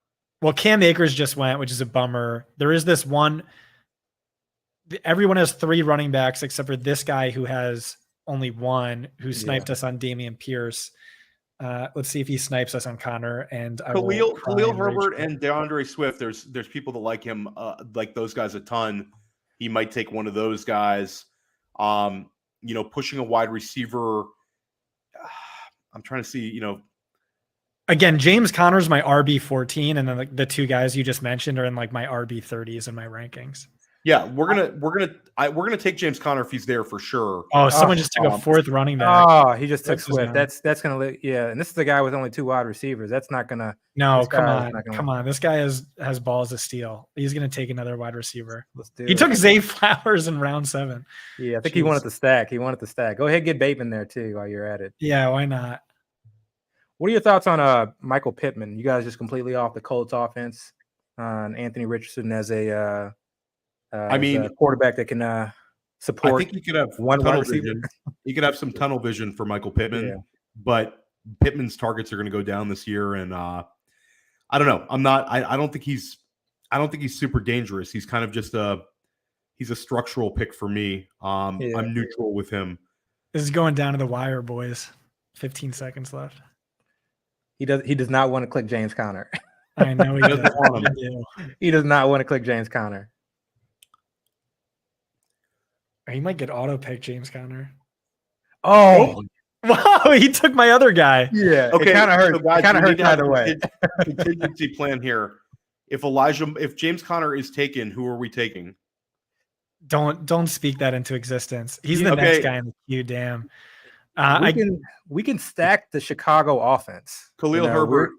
Well, Cam Akers just went, which is a bummer. There is this one. Everyone has 3 running backs except for this guy who has only 1, who sniped us on Dameon Pierce. Let's see if he snipes us on Connor. And Khalil Herbert and DeAndre Swift. There's people that like him, like those guys a ton. He might take one of those guys. Pushing a wide receiver. I'm trying to see. Again, James Conner's my RB14, and then like the 2 guys you just mentioned are in like my RB30s in my rankings. Yeah, we're gonna take James Conner if he's there for sure. Oh, someone just took a 4th running back. Oh, he just took Swift. That's gonna and this is the guy with only 2 wide receivers. That's not gonna. No, come on. This guy has balls of steel. He's gonna take another wide receiver. He took Zay Flowers in round 7. Yeah, I think he wanted to stack. Go ahead, get Bateman there too while you're at it. Yeah, why not? What are your thoughts on Michael Pittman? You guys just completely off the Colts offense on Anthony Richardson as a quarterback that can support. I think he could have one wide receiver. He could have some tunnel vision for Michael Pittman, but Pittman's targets are going to go down this year, and I don't know. I don't think he's super dangerous. He's kind of just he's a structural pick for me. I'm neutral with him. This is going down to the wire, boys. 15 seconds left. He does not want to click James Conner. I know he doesn't want him. He does not want to click James Conner. He might get auto pick James Conner. Oh, wow! He took my other guy. Yeah. Okay. It kind of hurt. So guys, kind of hurt either way. Contingency plan here. If James Conner is taken, who are we taking? Don't speak that into existence. He's the Okay. next guy in the queue. Damn. We can stack the Chicago offense. Khalil Herbert.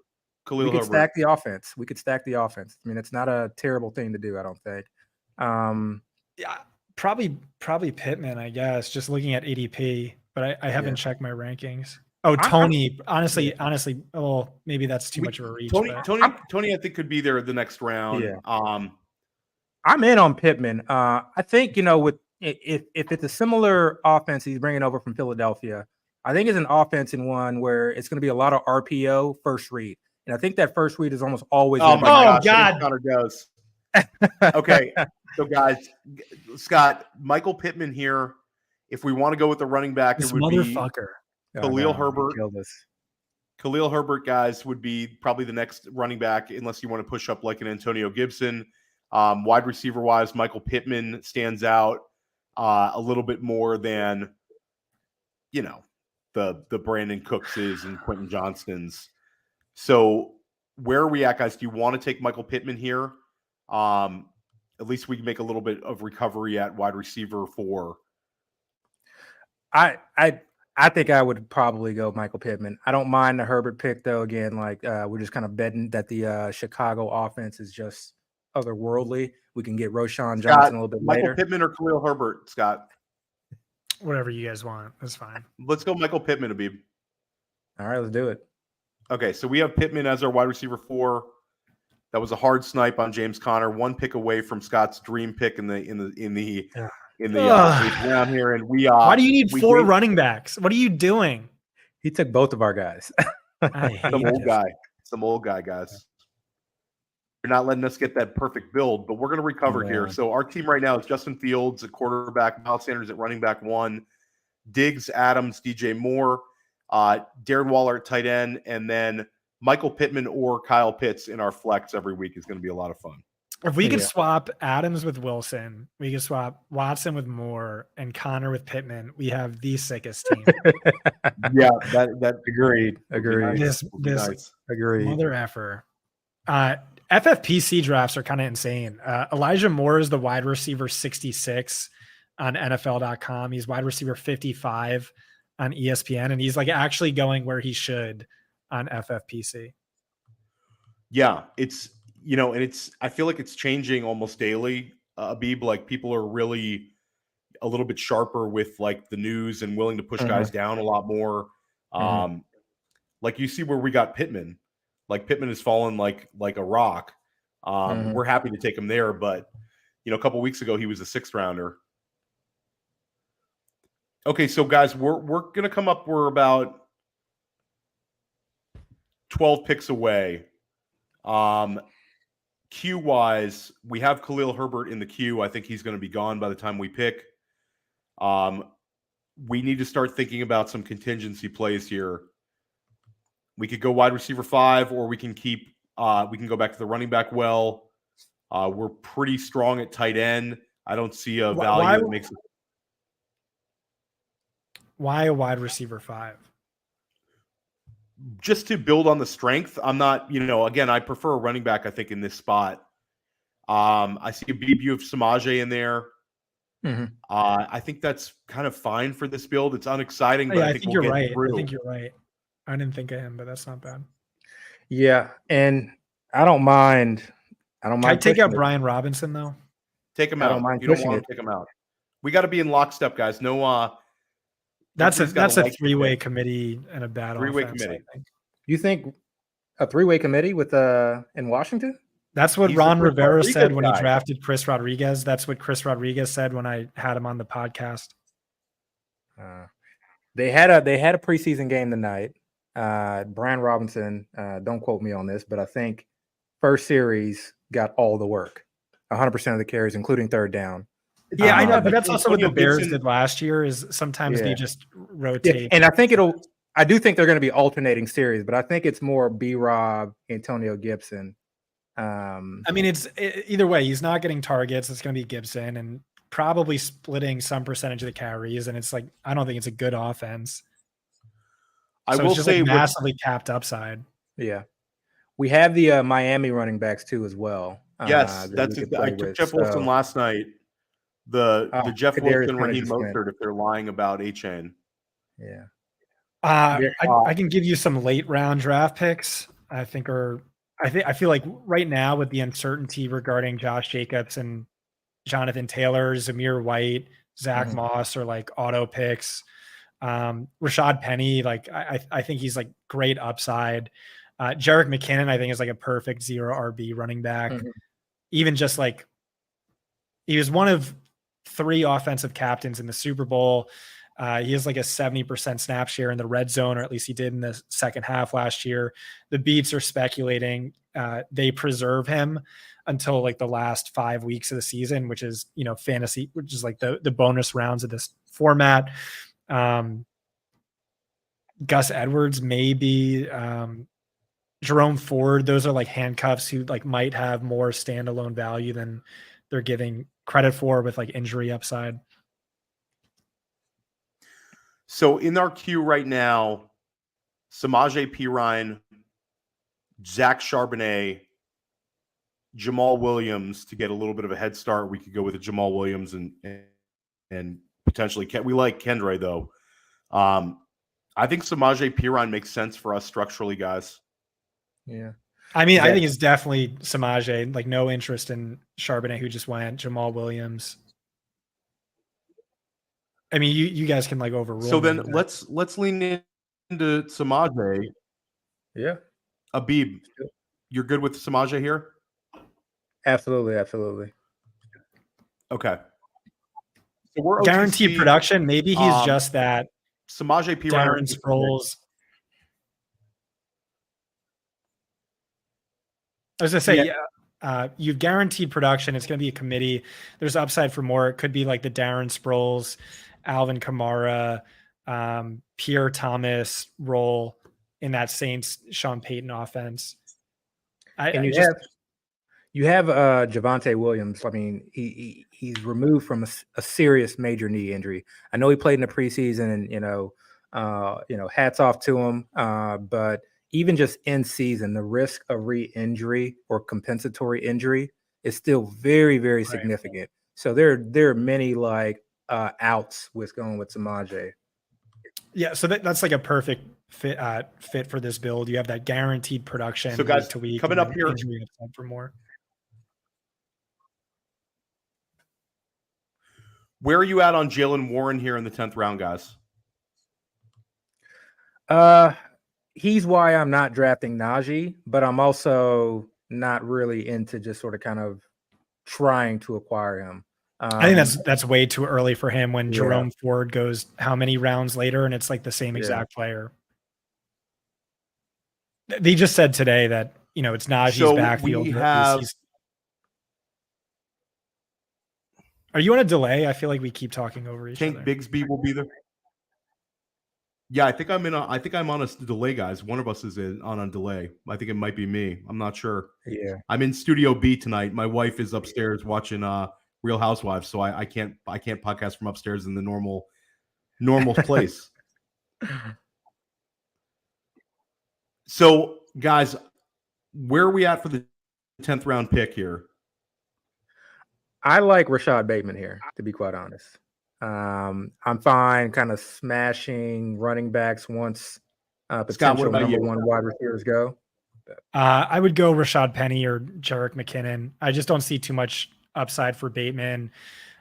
We could stack the offense. We could stack the offense. I mean, it's not a terrible thing to do, I don't think. Yeah, probably Pittman, I guess, just looking at ADP, but I haven't checked my rankings. Oh, Tony. Honestly, oh, maybe that's too much of a reach. Tony, I think could be there the next round. Yeah. I'm in on Pittman. I think, with if it's a similar offense he's bringing over from Philadelphia, I think it's an offense in one where it's going to be a lot of RPO first read. And I think that first read is almost always. Oh, my God. Connor goes. Okay. So, guys, Scott, Michael Pittman here. If we want to go with the running back, this it would motherfucker. be Khalil Herbert. Khalil Herbert, guys, would be probably the next running back, unless you want to push up like an Antonio Gibson. Wide receiver wise, Michael Pittman stands out a little bit more than, the Brandon Cookses and Quentin Johnstons. So where are we at, guys? Do you want to take Michael Pittman here? At least we can make a little bit of recovery at wide receiver 4. I think I would probably go Michael Pittman. I don't mind the Herbert pick, though. Again, we're just kind of betting that the Chicago offense is just otherworldly. We can get Roshan Johnson a little bit later. Michael Pittman or Khalil Herbert, Scott? Whatever you guys want. That's fine. Let's go Michael Pittman, Abib. All right, let's do it. Okay, so we have Pittman as our wide receiver 4. That was a hard snipe on James Conner. 1 pick away from Scott's dream pick in the 8th round here, and we. Why do you need 4 running backs? What are you doing? He took both of our guys. Some old guy, guys. You're not letting us get that perfect build, but we're going to recover here. So our team right now is Justin Fields at quarterback, Miles Sanders at running back 1, Diggs, Adams, DJ Moore, Darren Waller at tight end, and then Michael Pittman or Kyle Pitts in our flex every week is going to be a lot of fun. If we could swap Adams with Wilson, we could swap Watson with Moore and Connor with Pittman, we have the sickest team. Yeah, that agreed. This agreed. Mother effer. FFPC drafts are kind of insane. Elijah Moore is the wide receiver 66 on NFL.com. He's wide receiver 55 on ESPN, and he's actually going where he should on FFPC. Yeah, it's I feel like it's changing almost daily. Abib, people are really a little bit sharper with the news and willing to push guys down a lot more. You see where we got Pittman. Pittman has fallen like a rock. We're happy to take him there, but a couple weeks ago he was a 6th rounder. Okay, so guys, we're gonna come up. We're about 12 picks away. Q wise, we have Khalil Herbert in the queue. I think he's going to be gone by the time we pick. We need to start thinking about some contingency plays here. We could go wide receiver 5, or we can go back to the running back well. We're pretty strong at tight end. I don't see a value that makes it. Why a wide receiver 5? Just to build on the strength. I'm not, again, I prefer a running back, I think, in this spot. I see a BB of Samaje in there. I think that's kind of fine for this build. It's unexciting, but I think you're right. I think you're right. I didn't think of him, but that's not bad. Yeah, and I don't mind. Can I take out Brian Robinson though? Take him out. You don't want to take him out. We got to be in lockstep, guys. No. That's a 3-way committee and a bad 3-way offense, committee. You think a 3-way committee with in Washington? That's what Ron Rivera said when he drafted Chris Rodriguez. That's what Chris Rodriguez said when I had him on the podcast. They had a preseason game tonight. Brian Robinson, don't quote me on this, but I think first series got all the work, 100% of the carries, including third down. Yeah, I know, but that's also what the Bears did last year. Is sometimes they just rotate. Yeah, and I do think they're going to be alternating series, but I think it's more B-Rob, Antonio Gibson. I mean, it's either way. He's not getting targets. It's going to be Gibson, and probably splitting some percentage of the carries. And it's I don't think it's a good offense. I will say massively capped upside. Yeah, we have the Miami running backs too as well. Yes, I took Jeff Wilson last night. the Jeff Kadarius Wilson, kinda Raheem just went. Mostert if they're lying about A-Chain. Yeah. I can give you some late round draft picks. I feel like right now with the uncertainty regarding Josh Jacobs and Jonathan Taylor, Zamir White, Zach Moss are like auto picks. Rashad Penny, like I think he's like great upside. Jerick McKinnon, I think is like a perfect 0 RB running back. Even just like he was one of 3 offensive captains in the Super Bowl. He has like a 70% snap share in the red zone, or at least he did in the second half last year. The beats are speculating they preserve him until like the last 5 weeks of the season, which is, fantasy, which is like the bonus rounds of this format. Gus Edwards, maybe Jerome Ford. Those are like handcuffs who like might have more standalone value than they're giving credit for with like injury upside. So in our queue right now, Samaje Perine, Zach Charbonnet, Jamal Williams to get a little bit of a head start. We could go with a Jamal Williams and potentially we like Kendre though. I think Samaje Perine makes sense for us structurally, guys. Yeah. I mean, I think it's definitely Samaje, like no interest in Charbonnet who just went, Jamal Williams. I mean, you guys can like overrule. So then let's lean into Samaje. Yeah. Abib, you're good with Samaje here? Absolutely. Okay. So we're guaranteed OTC, production. Maybe he's just that Samaje Perine. Darren Sproles. I was gonna say, you've guaranteed production. It's going to be a committee. There's upside for more. It could be like the Darren Sproles, Alvin Kamara, Pierre Thomas role in that Saints Sean Payton offense. You have Devante Williams. I mean, he's removed from a serious major knee injury. I know he played in the preseason, and hats off to him. But even just in season, the risk of re-injury or compensatory injury is still very, very significant. So there are many like outs with going with Samaje. Yeah, so that's like a perfect fit for this build. You have that guaranteed production. So guys, week to week, coming up here for more. Where are you at on Jaylen Warren here in the 10th round, guys? He's why I'm not drafting Najee, but I'm also not really into just sort of kind of trying to acquire him. I think that's way too early for him when Jerome Ford goes how many rounds later, and it's like the same exact player. They just said today that it's Najee's backfield. Are you on a delay? I feel like we keep talking over each other. Bigsby will be there. Yeah, I think I'm on a delay, guys. One of us is on a delay. I think it might be me. I'm not sure. Yeah. I'm in Studio B tonight. My wife is upstairs watching Real Housewives, so I can't podcast from upstairs in the normal place. So, guys, where are we at for the 10th round pick here? I like Rashad Bateman here, to be quite honest. I'm fine kind of smashing running backs once potential number one wide receivers go. I would go Rashad Penny or Jerick McKinnon. I just don't see too much upside for Bateman.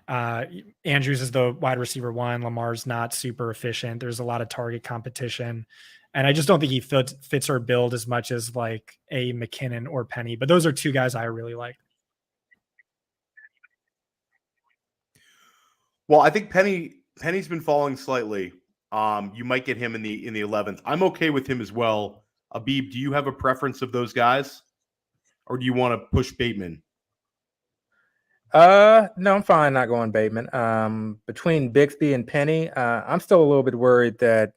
Andrews is the wide receiver 1. Lamar's not super efficient. There's a lot of target competition. And I just don't think he fits our build as much as like a McKinnon or Penny. But those are 2 guys I really like. Well, I think Penny's been falling slightly. You might get him in the 11th. I'm okay with him as well. Abib, do you have a preference of those guys, or do you want to push Bateman? No, I'm fine not going Bateman. Between Bixby and Penny, I'm still a little bit worried that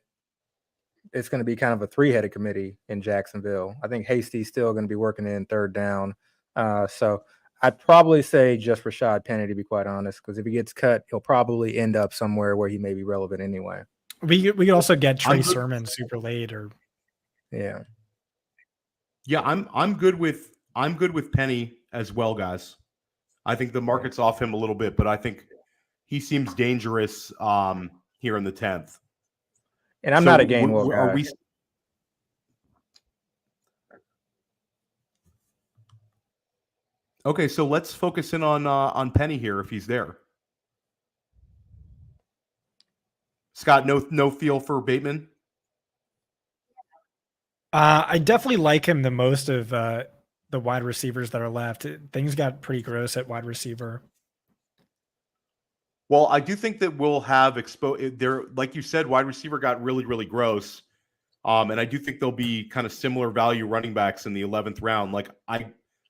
it's going to be kind of a 3-headed committee in Jacksonville. I think Hasty's still going to be working in third down. So I'd probably say just Rashad Penny, to be quite honest, because if he gets cut, he'll probably end up somewhere where he may be relevant anyway. We could also get Trey Sermon super late, or yeah. I'm good with Penny as well, guys. I think the market's off him a little bit, but I think he seems dangerous here in the 10th. And I'm not a Gainwell guy. Are we? Okay, so let's focus in on Penny here if he's there. Scott, no feel for Bateman? I definitely like him the most of the wide receivers that are left. Things got pretty gross at wide receiver. Well, I do think that we'll have there, like you said, wide receiver got really, really gross. And I do think there'll be kind of similar value running backs in the 11th round. Like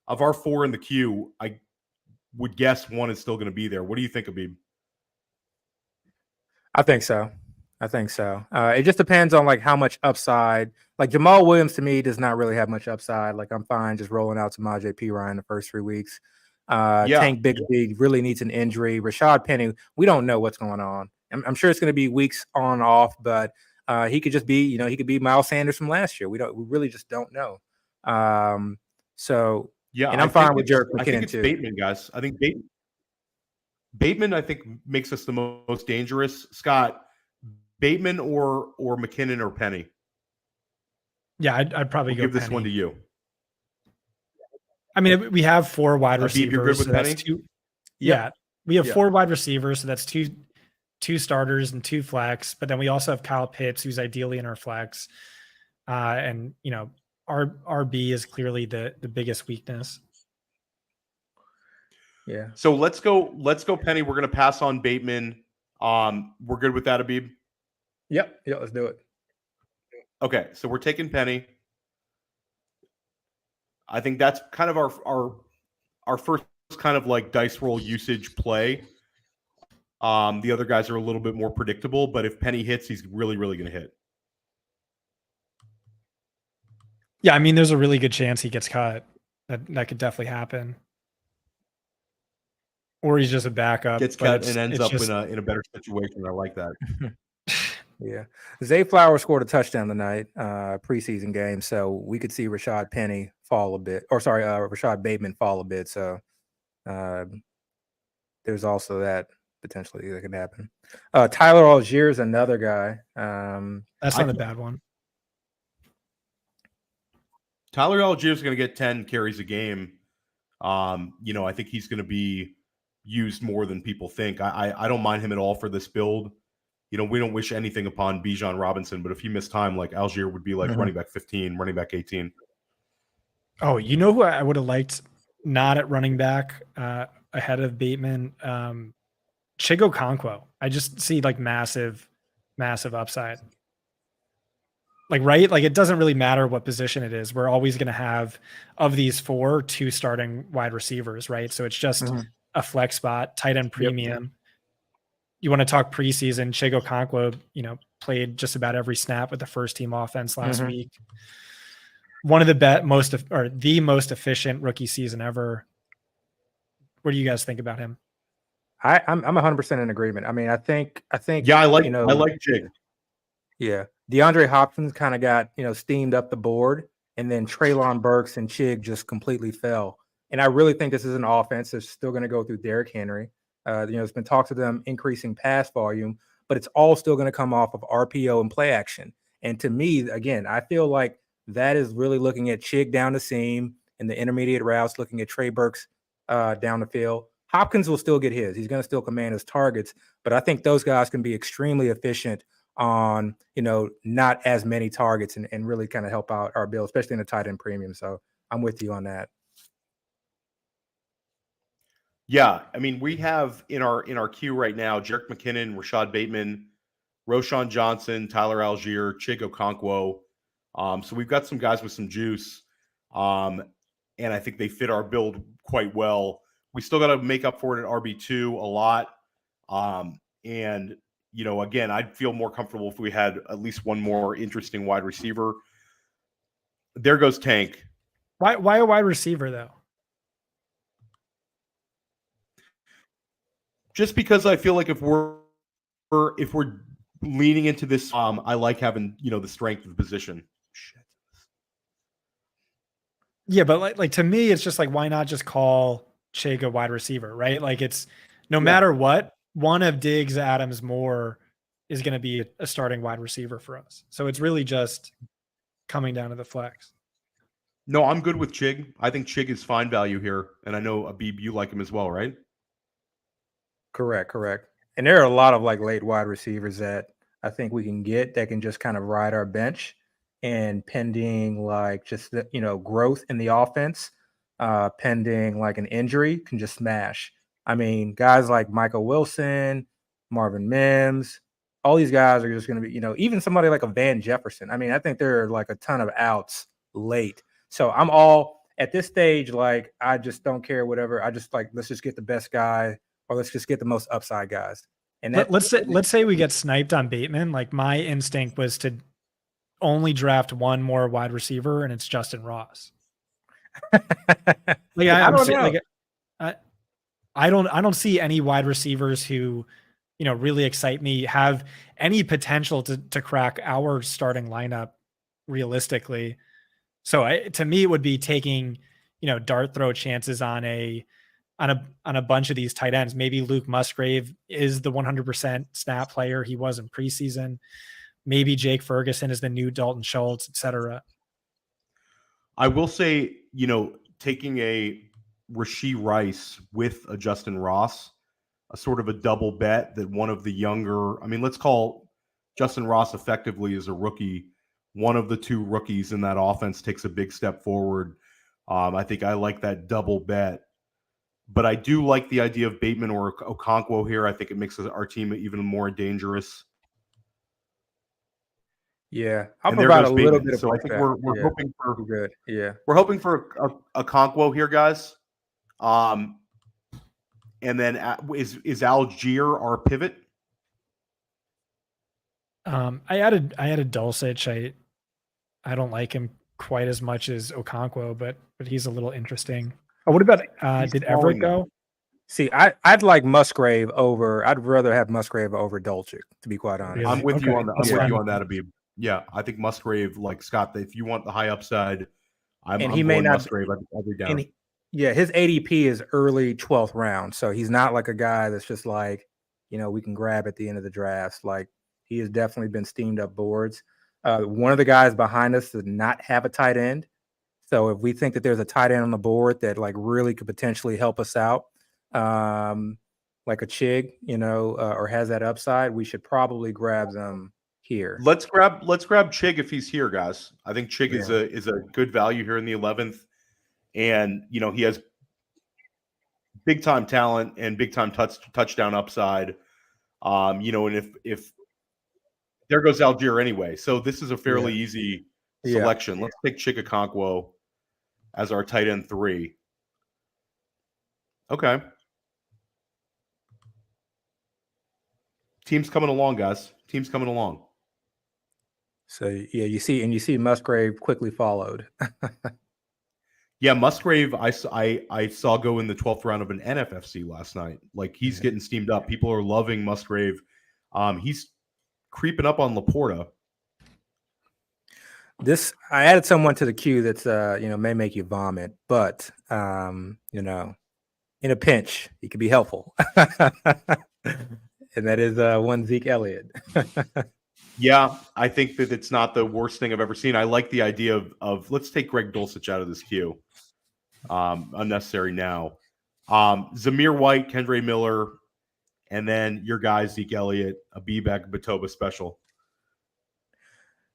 of our 4 in the queue, I would guess one is still going to be there. What do you think, Abib? I think so. It just depends on like how much upside. Like Jamal Williams to me does not really have much upside. Like I'm fine just rolling out Samaje Perine the first 3 weeks. Tank Bigsby really needs an injury. Rashad Penny, we don't know what's going on. I'm sure it's going to be weeks on and off, but he could just be, he could be Miles Sanders from last year. We really just don't know. So yeah, and I'm fine with Jerick McKinnon. I think it's too. Bateman, guys. I think Bateman, I think, makes us the most dangerous. Scott, Bateman or McKinnon or Penny? Yeah, I'd probably go give this Penny. one to you. I mean, we have 4 wide receivers. You're good with so Penny? That's 2. Yeah, we have 4 wide receivers, so that's two starters and 2 flex. But then we also have Kyle Pitts, who's ideally in our flex, and our RB is clearly the biggest weakness. Yeah. So let's go Penny. We're going to pass on Bateman. We're good with that, Abib? Yep. Yeah, let's do it. Okay, so we're taking Penny. I think that's kind of our first kind of like dice roll usage play. The other guys are a little bit more predictable, but if Penny hits, he's really, really going to hit. Yeah, I mean, there's a really good chance he gets cut. That could definitely happen. Or he's just a backup. Gets cut and ends up in a better situation. I like that. Yeah. Zay Flowers scored a touchdown tonight, preseason game. So we could see Rashad Penny fall a bit, Rashad Bateman fall a bit. So there's also that potentially that can happen. Tyler Algier is another guy. That's not a bad one. Tyler Algier is going to get 10 carries a game. I think he's going to be used more than people think. I don't mind him at all for this build. We don't wish anything upon Bijan Robinson, but if he missed time, like Algier would be like running back 15, running back 18. Oh, you know who I would have liked not at running back ahead of Bateman? Okonkwo. I just see like massive upside. Like, right? Like it doesn't really matter what position it is. We're always going to have, of these 4, 2 starting wide receivers, right? So it's just a flex spot, tight end premium. Yep. You want to talk preseason, Okonkwo, played just about every snap with the first team offense last week. One of the most efficient rookie season ever. What do you guys think about him? I'm 100% in agreement. I mean, I think yeah, I like Chig. Yeah. DeAndre Hopkins kind of got, steamed up the board, and then Treylon Burks and Chig just completely fell. And I really think this is an offense that's still going to go through Derrick Henry. There's been talks of them increasing pass volume, but it's all still going to come off of RPO and play action. And to me, again, I feel like that is really looking at Chig down the seam and the intermediate routes, looking at Trey Burks down the field. Hopkins will still get his. He's going to still command his targets, but I think those guys can be extremely efficient on, not as many targets and really kind of help out our build, especially in the tight end premium. So I'm with you on that. Yeah, I mean, we have in our queue right now, Jerick McKinnon, Rashad Bateman, Roschon Johnson, Tyler Algier, Okonkwo. So we've got some guys with some juice, and I think they fit our build quite well. We still got to make up for it at RB2 a lot, and again, I'd feel more comfortable if we had at least one more interesting wide receiver. There goes Tank. Why a wide receiver though? Just because I feel like if we're leaning into this, I like having the strength of the position. Shit. Yeah, but like to me, it's just like, why not just call Chig a wide receiver, right? Like it's no matter what, one of Diggs, Adams, Moore is going to be a starting wide receiver for us. So it's really just coming down to the flex. No, I'm good with Chig. I think Chig is fine value here. And I know, Abib, you like him as well, right? Correct. And there are a lot of like late wide receivers that I think we can get that can just kind of ride our bench, and pending like just the, growth in the offense, pending like an injury, can just smash. I mean, guys like Michael Wilson, Marvin Mims, all these guys are just going to be, even somebody like a Van Jefferson. I mean, I think there are like a ton of outs late. So I'm all at this stage, like, I just don't care, whatever. I just like, let's just get the best guy, or let's just get the most upside guys. And let's say we get sniped on Bateman. Like, my instinct was to only draft one more wide receiver, and it's Justin Ross. Like, I don't see any wide receivers who, really excite me, have any potential to crack our starting lineup realistically. So to me, it would be taking, dart throw chances on a bunch of these tight ends. Maybe Luke Musgrave is the 100% snap player he was in preseason. Maybe Jake Ferguson is the new Dalton Schultz, etc. I will say, taking a Rashee Rice with a Justin Ross, a sort of a double bet that one of the younger, let's call Justin Ross effectively as a rookie. One of the two rookies in that offense takes a big step forward. I think I like that double bet. But I do like the idea of Bateman or Okonkwo here. I think it makes our team even more dangerous. Yeah, I'll provide a little bit of. So I think we're hoping for good. Yeah, we're hoping for Okonkwo here, guys. And then is Algier our pivot? I added Dulcich. I don't like him quite as much as Okonkwo, but he's a little interesting. Oh, what about did Everett go? See, I'd like Musgrave over. I'd rather have Musgrave over Dulcich, to be quite honest. I'm with you on that. I'm with you on that, Abib. Yeah, I think Musgrave, like Scott, if you want the high upside, I'm may not Musgrave every down. His ADP is early 12th round, so he's not like a guy that's just like, we can grab at the end of the draft. Like, he has definitely been steamed up boards. One of the guys behind us does not have a tight end. So if we think that there's a tight end on the board that like really could potentially help us out, like a Chig, or has that upside, we should probably grab them here. Let's grab Chig if he's here, guys. I think Chig is a good value here in the 11th, and he has big time talent and big time touchdown upside. And if there goes Algier anyway, so this is a fairly easy selection. Let's take Chig Okonkwo as our tight end 3. Okay. Team's coming along, guys. Team's coming along. So you see Musgrave quickly followed. Yeah, Musgrave I saw go in the 12th round of an NFFC last night. Like, he's getting steamed up. People are loving Musgrave. He's creeping up on Laporta. I added someone to the queue that's may make you vomit, but in a pinch, he could be helpful. And that is one Zeke Elliott. Yeah, I think that it's not the worst thing I've ever seen. I like the idea of let's take Greg Dulcich out of this queue. Unnecessary now. Zamir White, Kendre Miller, and then your guy Zeke Elliott, Abib Agbetoba special.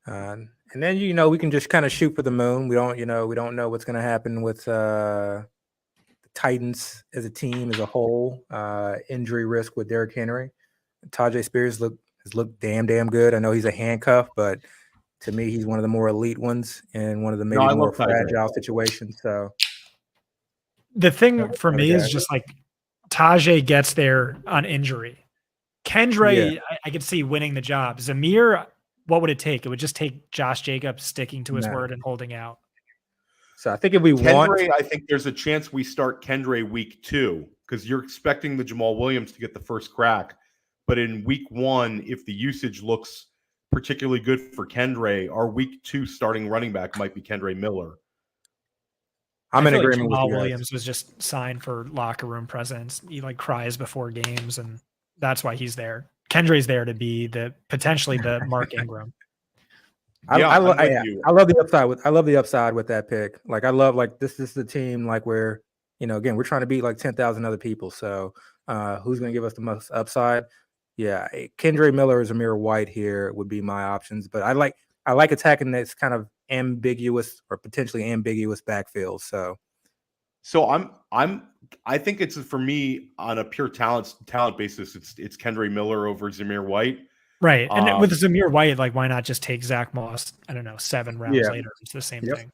And then we can just kind of shoot for the moon. We don't know what's going to happen with the Titans as a team as a whole. Injury risk with Derrick Henry. Tajay Spears has looked damn good. I know he's a handcuff, but to me, he's one of the more elite ones and one of the maybe more fragile situations. So the thing for me is just like Tajay gets there on injury. Kendre, I could see winning the job. Zamir, what would it take? It would just take Josh Jacobs sticking to his word and holding out. So I think if we Kendre, I think there's a chance we start Kendre week 2 because you're expecting the Jamal Williams to get the first crack. But in week 1, if the usage looks particularly good for Kendre, our week 2 starting running back might be Kendre Miller. I'm in agreement with Jamal Williams was just signed for locker room presence. He cries before games and That's why he's there. Kendre's there to be potentially the Mark Ingram. I love the upside with that pick. Like I love like this is the team like where again we're trying to beat like 10,000 other people. So who's going to give us the most upside? Yeah, Kendre Miller or Zamir White here would be my options. But I like attacking this kind of ambiguous or potentially ambiguous backfield. So I think it's for me on a pure talent basis. It's Kendre Miller over Zamir White. Right. And with Zamir White, like, why not just take Zach Moss? I don't know, 7 rounds later. It's the same thing.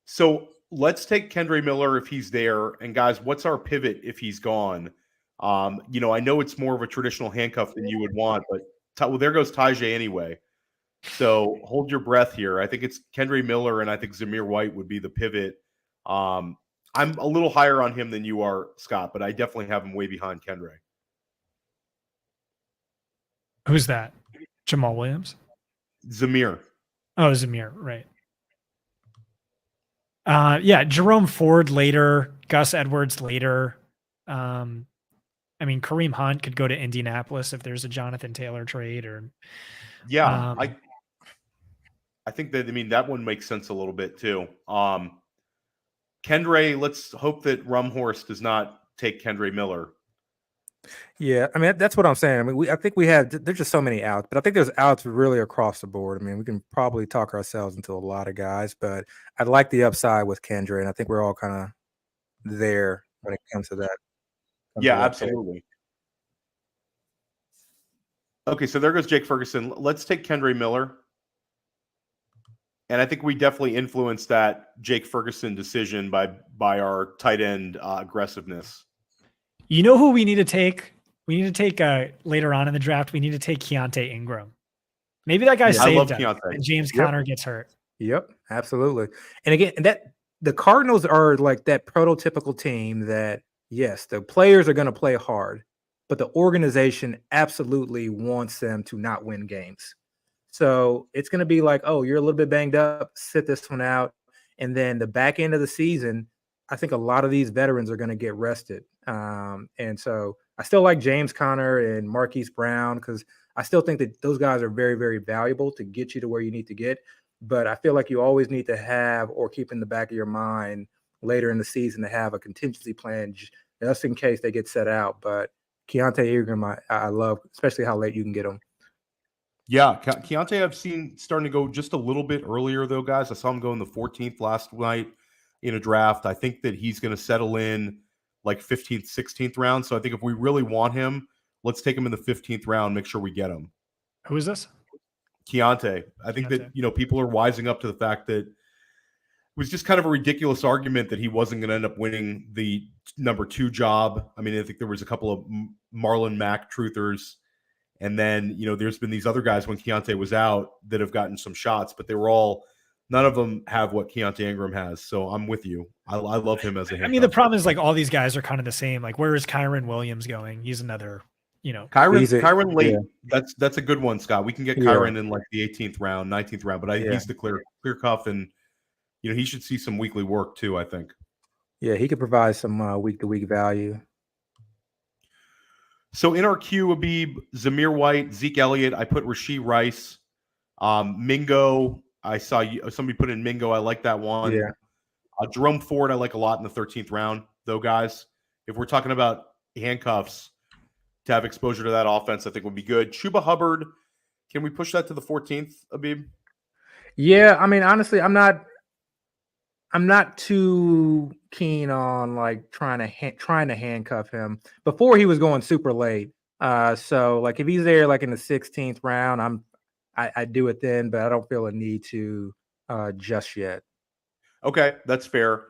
So let's take Kendre Miller if he's there. And guys, what's our pivot if he's gone? I know it's more of a traditional handcuff than you would want, but there goes Tajay anyway. So hold your breath here. I think it's Kendre Miller, and I think Zamir White would be the pivot. I'm a little higher on him than you are, Scott, but I definitely have him way behind Kendre. Who's that? Jamal Williams? Zamir. Oh, Zamir, right. Jerome Ford later, Gus Edwards later. Kareem Hunt could go to Indianapolis if there's a Jonathan Taylor trade I think that one makes sense a little bit too. Kendre, let's hope that Rumhorse does not take Kendre Miller. Yeah, that's what I'm saying. I think there's just so many outs, but I think there's outs really across the board. We can probably talk ourselves into a lot of guys, but I'd like the upside with Kendre, and I think we're all kind of there when it comes to that. Yeah, absolutely. Okay, so there goes Jake Ferguson. Let's take Kendre Miller. And I think we definitely influenced that Jake Ferguson decision by our tight end aggressiveness. You know who we need to take? We need to take later on in the draft. We need to take Keontae Ingram. Maybe that guy saved him, and James Conner gets hurt. Yep, absolutely. And again, that the Cardinals are like that prototypical team that yes, the players are going to play hard, but the organization absolutely wants them to not win games. So it's going to be like, oh, you're a little bit banged up, sit this one out. And then the back end of the season, I think a lot of these veterans are going to get rested. And so I still like James Conner and Marquise Brown because I still think that those guys are very, very valuable to get you to where you need to get. But I feel like you always need to have or keep in the back of your mind later in the season to have a contingency plan just in case they get set out. But Keontae Ingram, I love, especially how late you can get him. Yeah, Keontae I've seen starting to go just a little bit earlier, though, guys. I saw him go in the 14th last night in a draft. I think that he's going to settle in like 15th, 16th round. So I think if we really want him, let's take him in the 15th round, make sure we get him. Who is this? Keontae. I think that, people are wising up to the fact that it was just kind of a ridiculous argument that he wasn't going to end up winning the number 2 job. I think there was a couple of Marlon Mack truthers. And then, there's been these other guys when Keontae was out that have gotten some shots, but none of them have what Keontae Ingram has. So I'm with you. I love him as a handcuff. The problem is like all these guys are kind of the same. Like, where is Kyron Williams going? He's another, Kyron late. Yeah. That's a good one, Scott. We can get Kyron in like the 18th round, 19th round, but he's the clear cuff, and he should see some weekly work too, I think. Yeah, he could provide some week-to-week value. So in our queue, Abib, Zamir White, Zeke Elliott, I put Rashee Rice, Mingo. I saw somebody put in Mingo. I like that one. Yeah. Jerome Ford, I like a lot in the 13th round, though, guys. If we're talking about handcuffs to have exposure to that offense, I think would be good. Chuba Hubbard, can we push that to the 14th, Abib? Yeah, honestly, I'm not too keen on like trying to handcuff him before he was going super late. So like if he's there like in the 16th round, I do it then, but I don't feel a need to just yet. Okay, that's fair.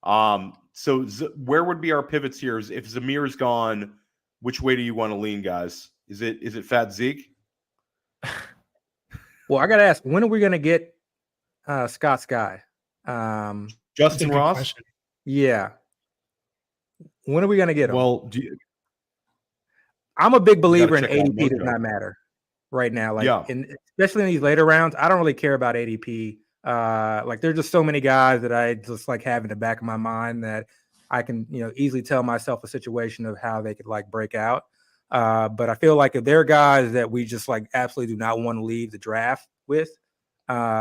So where would be our pivots here? If Zamir's gone, which way do you want to lean, guys? Is it Fat Zeke? Well, I got to ask, when are we going to get Scott's guy? Justin Ross? Question. Yeah. When are we going to get him? Well, I'm a big believer in ADP does not matter right now. Especially in these later rounds, I don't really care about ADP. There's just so many guys that I just like have in the back of my mind that I can, easily tell myself a situation of how they could like break out. But I feel like if there are guys that we just like absolutely do not want to leave the draft with,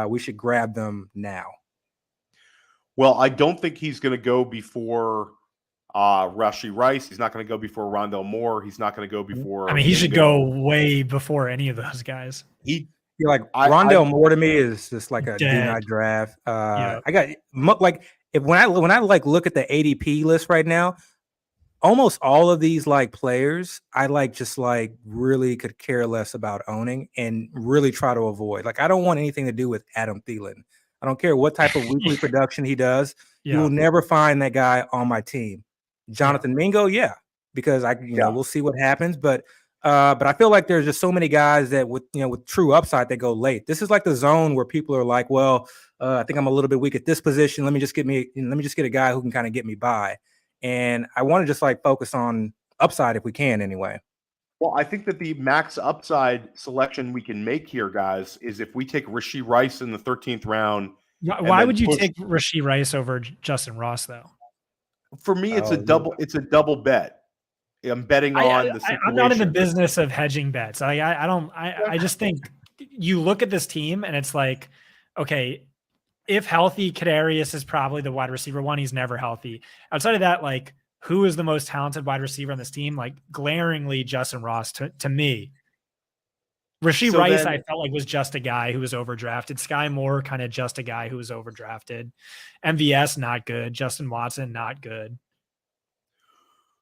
we should grab them now. Well, I don't think he's going to go before Rashee Rice. He's not going to go before Rondell Moore. He's not going to go before. I mean, he should go way before any of those guys. Rondell Moore to me is just like a do not draft. Yeah. I got like when I like look at the ADP list right now, almost all of these like players I like just like really could care less about owning and really try to avoid. Like I don't want anything to do with Adam Thielen. I don't care what type of weekly production he does. You will never find that guy on my team. Jonathan Mingo, because we'll see what happens. But I feel like there's just so many guys that with true upside that go late. This is like the zone where people are like, well, I think I'm a little bit weak at this position. Let me just get a guy who can kind of get me by. And I want to just like focus on upside if we can anyway. Well, I think that the max upside selection we can make here, guys, is if we take Rashee Rice in the 13th round. Why would you take Rashee Rice over Justin Ross, though? For me, it's a double bet. I'm betting on the situation. I'm not in the business of hedging bets. I just think you look at this team and it's like, okay, if healthy, Kadarius is probably the wide receiver one. He's never healthy. Outside of that, like, who is the most talented wide receiver on this team? Like, glaringly, Justin Ross to me. Rashee Rice, I felt like, was just a guy who was overdrafted. Sky Moore, kind of just a guy who was overdrafted. MVS, not good. Justin Watson, not good.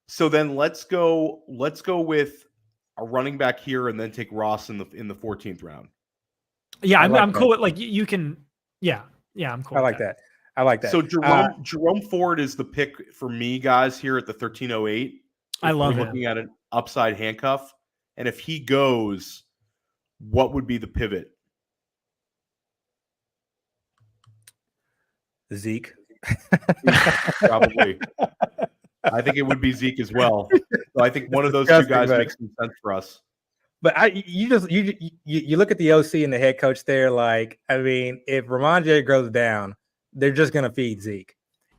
So then let's go with a running back here and then take Ross in the 14th round. Yeah, I'm cool with like you can. Yeah, I'm cool. I like that. So Jerome Ford is the pick for me, guys, here at the 1308. I love him. Looking at an upside handcuff, and if he goes, what would be the pivot? Zeke. Probably. I think it would be Zeke as well. So I think one of those two guys makes some sense for us. But you look at the OC and the head coach there. Like, I mean, if Ramondre goes down, they're just going to feed Zeke.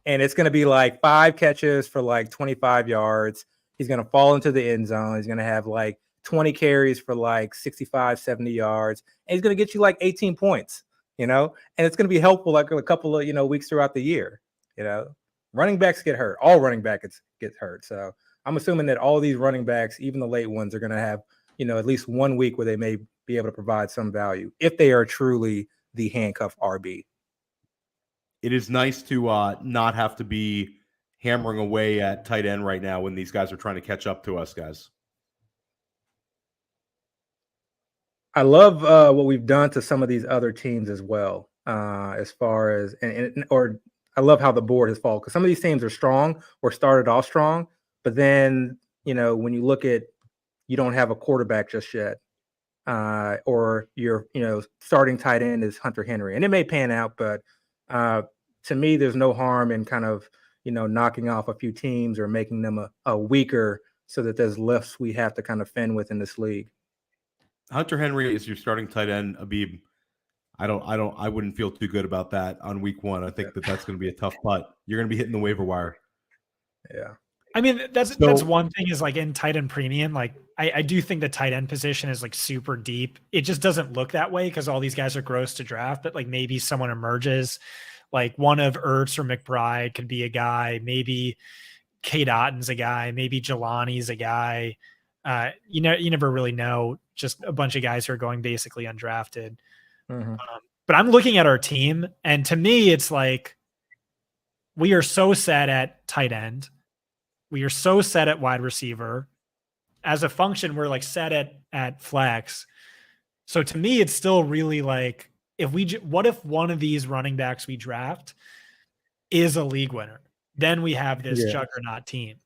And it's going to be like 5 catches for like 25 yards. He's going to fall into the end zone. He's going to have like 20 carries for like 65, 70 yards. And he's going to get you like 18 points, and it's going to be helpful like a couple of, weeks throughout the year, Running backs get hurt. All running backs get hurt. So I'm assuming that all these running backs, even the late ones, are going to have, at least 1 week where they may be able to provide some value if they are truly the handcuff RB. It is nice to not have to be hammering away at tight end right now when these guys are trying to catch up to us, guys. I love what we've done to some of these other teams as well, as far as I love how the board has fallen because some of these teams are strong or started off strong, but then, when you look at, you don't have a quarterback just yet, or your, starting tight end is Hunter Henry, and it may pan out, but to me, there's no harm in kind of, knocking off a few teams or making them a weaker so that there's less we have to kind of fend with in this league. Hunter Henry is your starting tight end, Abib. I wouldn't feel too good about that on week 1. I think that's going to be a tough putt. You're going to be hitting the waiver wire. Yeah. I mean, that's one thing is like in tight end premium, like I do think the tight end position is like super deep. It just doesn't look that way because all these guys are gross to draft, but like maybe someone emerges, like one of Ertz or McBride could be a guy. Maybe Cade Otton's a guy. Maybe Jelani's a guy. You never really know. Just a bunch of guys who are going basically undrafted. Mm-hmm. But I'm looking at our team, and to me, it's like we are so set at tight end. We are so set at wide receiver. As a function, we're like set at flex. So to me, it's still really like what if one of these running backs we draft is a league winner? Then we have this juggernaut team.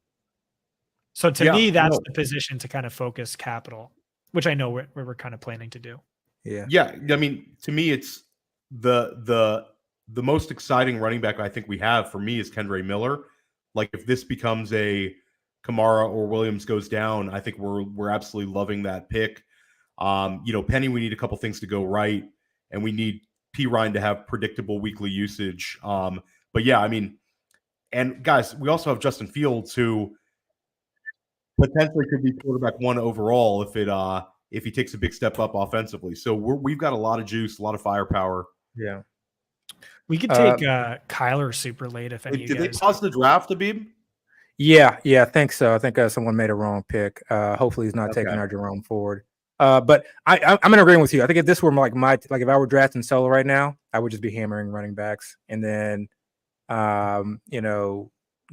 So to me, that's the position to kind of focus capital, which I know we're kind of planning to do. Yeah. I mean, to me, it's the most exciting running back I think we have for me is Kendre Miller. Like if this becomes a Kamara or Williams goes down, I think we're absolutely loving that pick. Penny, we need a couple things to go right, and we need Perine to have predictable weekly usage. But yeah, I mean, and guys, we also have Justin Fields, who potentially could be quarterback 1 overall if he takes a big step up offensively. So we've got a lot of juice, a lot of firepower. Yeah. We could take Kyler super late if any of you Did they guys. pause the draft, Abib? Yeah, I think so. I think someone made a wrong pick. Hopefully, he's not taking our Jerome Ford. But I'm in agreement with you. I think if this were like if I were drafting solo right now, I would just be hammering running backs, and then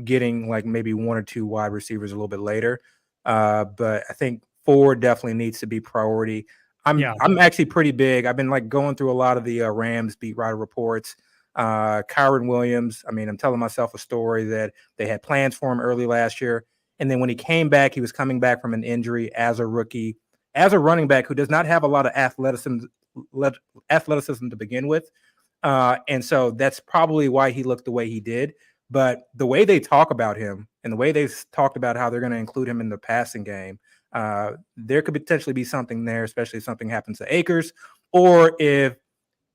getting like maybe 1 or 2 wide receivers a little bit later. But I think Ford definitely needs to be priority. I'm actually pretty big. I've been like going through a lot of the Rams beat writer reports. Kyren Williams, I mean, I'm telling myself a story that they had plans for him early last year. And then when he came back, he was coming back from an injury as a rookie, as a running back who does not have a lot of athleticism to begin with. And so that's probably why he looked the way he did. But the way they talk about him and the way they've talked about how they're going to include him in the passing game, there could potentially be something there, especially if something happens to Akers or if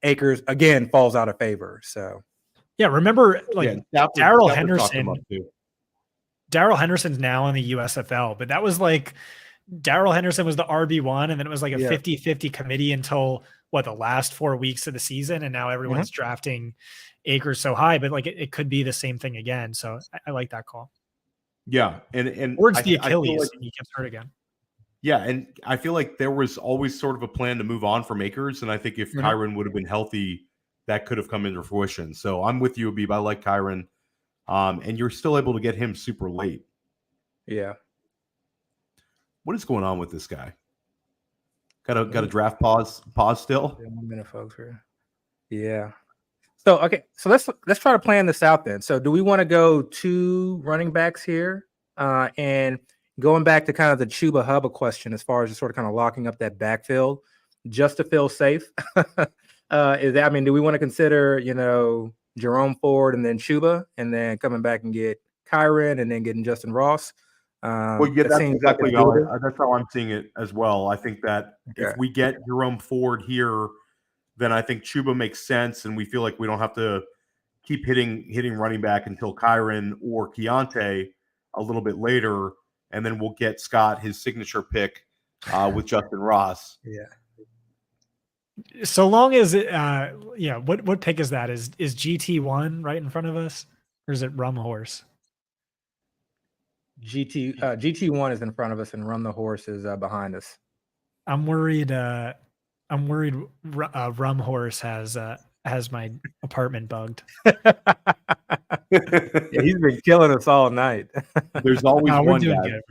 Akers again falls out of favor. So remember Darrell Henderson. Darrell Henderson's now in the USFL, but that was like Darrell Henderson was the RB1, and then it was like a 50-50 committee until the last 4 weeks of the season, and now everyone's drafting Akers so high, but like it could be the same thing again. So I like that call. Yeah, and Word's the Achilles, and he gets hurt again. Yeah, and I feel like there was always sort of a plan to move on from Akers, and I think if Kyren would have been healthy, that could have come into fruition. So I'm with you, Abib. I like Kyren, and you're still able to get him super late. Yeah. What is going on with this guy? Got a draft pause still? 1 minute, folks. Yeah. So let's try to plan this out then. So do we want to go 2 running backs here, and going back to kind of the Chuba Hubba question, as far as just sort of kind of locking up that backfield just to feel safe. Do we want to consider, Jerome Ford and then Chuba, and then coming back and get Kyren and then getting Justin Ross? That's exactly that's how I'm seeing it as well. I think that if we get Jerome Ford here, then I think Chuba makes sense, and we feel like we don't have to keep hitting running back until Kyren or Keontae a little bit later. And then we'll get Scott his signature pick with Justin Ross. Yeah. So long as it, what pick is that? Is GT1 right in front of us, or is it Rum Horse? GT1 is in front of us, and Run the Horse is behind us. I'm worried. Rum Horse has my apartment bugged. Yeah, he's been killing us all night. There's always one guy.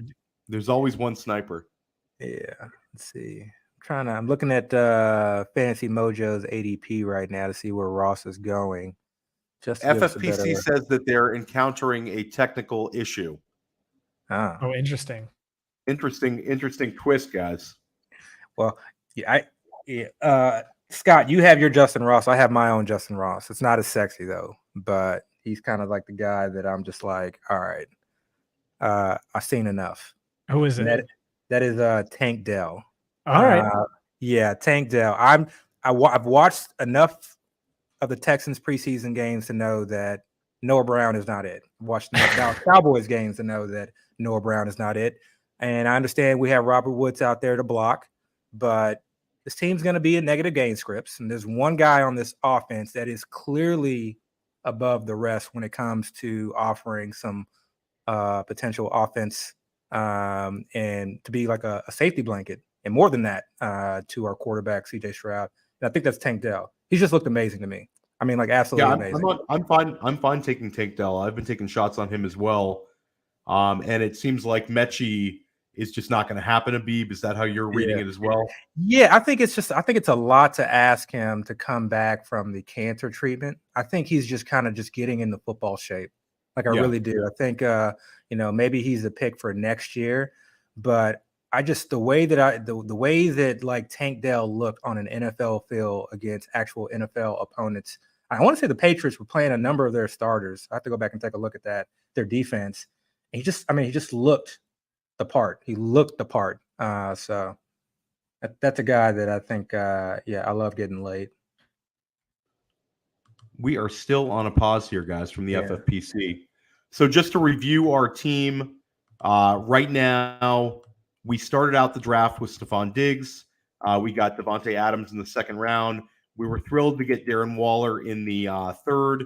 There's always one sniper. Yeah. Let's see. I'm looking at Fantasy Mojo's ADP right now to see where Ross is going. Just FFPC says that they're encountering a technical issue. Oh, interesting. Interesting twist, guys. Well, Scott, you have your Justin Ross. I have my own Justin Ross. It's not as sexy though, but he's kind of like the guy that I'm just like, all right, I've seen enough. Who is it? That is Tank Dell. All right. Yeah, Tank Dell. I've watched enough of the Texans preseason games to know that Noah Brown is not it. Watched enough Dallas Cowboys games to know that Noah Brown is not it. And I understand we have Robert Woods out there to block, but this team's going to be in negative gain scripts. And there's one guy on this offense that is clearly above the rest when it comes to offering some potential offense and to be like a safety blanket. And more than that, to our quarterback, CJ Stroud. And I think that's Tank Dell. He's just looked amazing to me. I mean, like absolutely amazing. I'm fine taking Tank Dell. I've been taking shots on him as well. And it seems like Mechie is just not going to happen, Abib. Is that how you're reading it as well? Yeah, I think it's a lot to ask him to come back from the cancer treatment. I think he's just kind of just getting into football shape. Like I really do. I think maybe he's a pick for next year, but I just the way that like Tank Dell looked on an NFL field against actual NFL opponents. I want to say the Patriots were playing a number of their starters. I have to go back and take a look at that, their defense. And he just looked the part. He looked the part. So that's a guy that I think, I love getting late. We are still on a pause here, guys, from the FFPC. So just to review our team Right now, we started out the draft with Stefon Diggs. We got Devante Adams in the second round. We were thrilled to get Darren Waller in the third.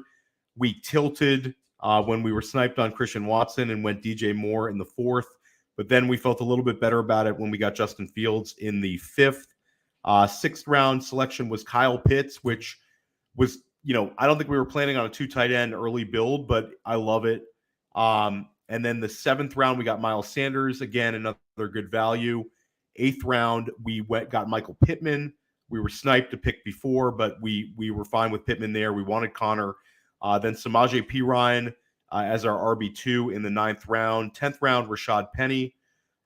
We tilted when we were sniped on Christian Watson and went DJ Moore in the fourth. But then we felt a little bit better about it when we got Justin Fields in the fifth. Sixth round selection was Kyle Pitts, which was, I don't think we were planning on a 2 tight end early build, but I love it. And then the seventh round, we got Miles Sanders, again, another good value. Eighth round, we got Michael Pittman. We were sniped to pick before, but we were fine with Pittman there. We wanted Connor. Then Samaje Perine as our RB2 in the ninth round. 10th round, Rashad Penny.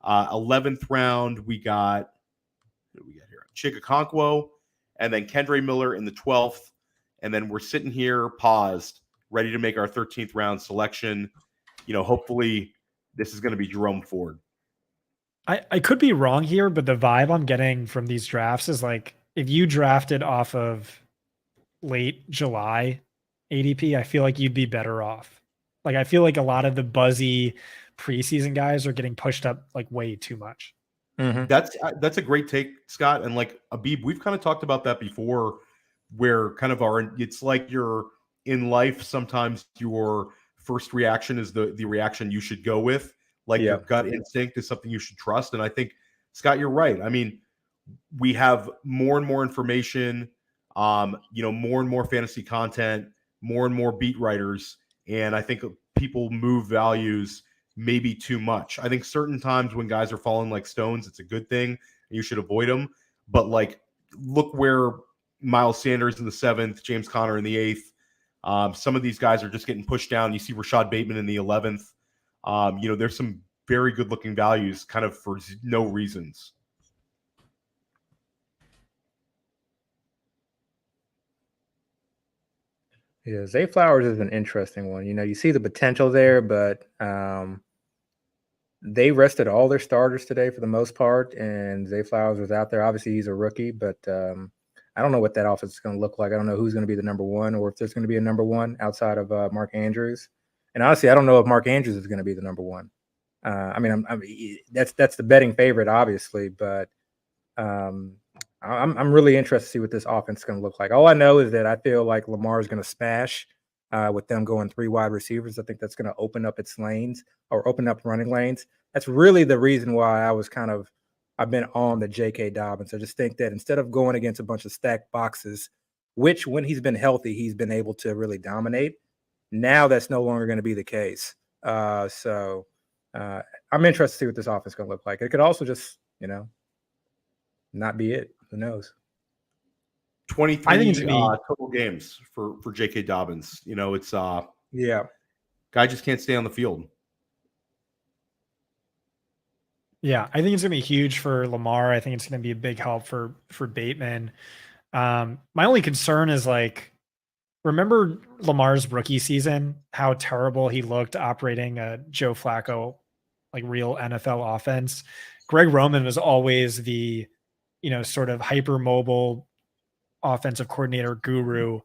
11th round, we got, who do we got here? Okonkwo. And then Kendre Miller in the 12th. And then we're sitting here paused, ready to make our 13th round selection. Hopefully this is going to be Jerome Ford. I could be wrong here, but the vibe I'm getting from these drafts is like if you drafted off of late July ADP, I feel like you'd be better off. Like I feel like a lot of the buzzy preseason guys are getting pushed up like way too much. Mm-hmm. That's a great take, Scott. And like Abib, we've kind of talked about that before, where kind of it's like you're in life. Sometimes your first reaction is the reaction you should go with. Like your gut instinct is something you should trust. And I think, Scott, you're right. I mean, we have more and more information, more and more fantasy content, more and more beat writers. And I think people move values maybe too much. I think certain times when guys are falling like stones, it's a good thing and you should avoid them. But like, look where Miles Sanders in the 7th, James Conner in the 8th. Some of these guys are just getting pushed down. You see Rashad Bateman in the 11th. There's some very good looking values kind of for no reasons. Yeah, Zay Flowers is an interesting one. You see the potential there, but they rested all their starters today for the most part, and Zay Flowers was out there. Obviously, he's a rookie, but I don't know what that offense is going to look like. I don't know who's going to be the number one or if there's going to be a number one outside of Mark Andrews. And honestly, I don't know if Mark Andrews is going to be the number one. That's the betting favorite, obviously, but I'm really interested to see what this offense is going to look like. All I know is that I feel like Lamar is going to smash with them going 3 wide receivers. I think that's going to open up its lanes or open up running lanes. That's really the reason why I've been on the J.K. Dobbins. I just think that instead of going against a bunch of stacked boxes, which when he's been healthy, he's been able to really dominate. Now that's no longer going to be the case. So I'm interested to see what this offense is going to look like. It could also just, not be it. Who knows? 23 total games for J.K. Dobbins. It's guy just can't stay on the field. Yeah, I think it's going to be huge for Lamar. I think it's going to be a big help for Bateman. My only concern is remember Lamar's rookie season, how terrible he looked operating a Joe Flacco, real NFL offense. Greg Roman was always the, sort of hyper-mobile offensive coordinator guru.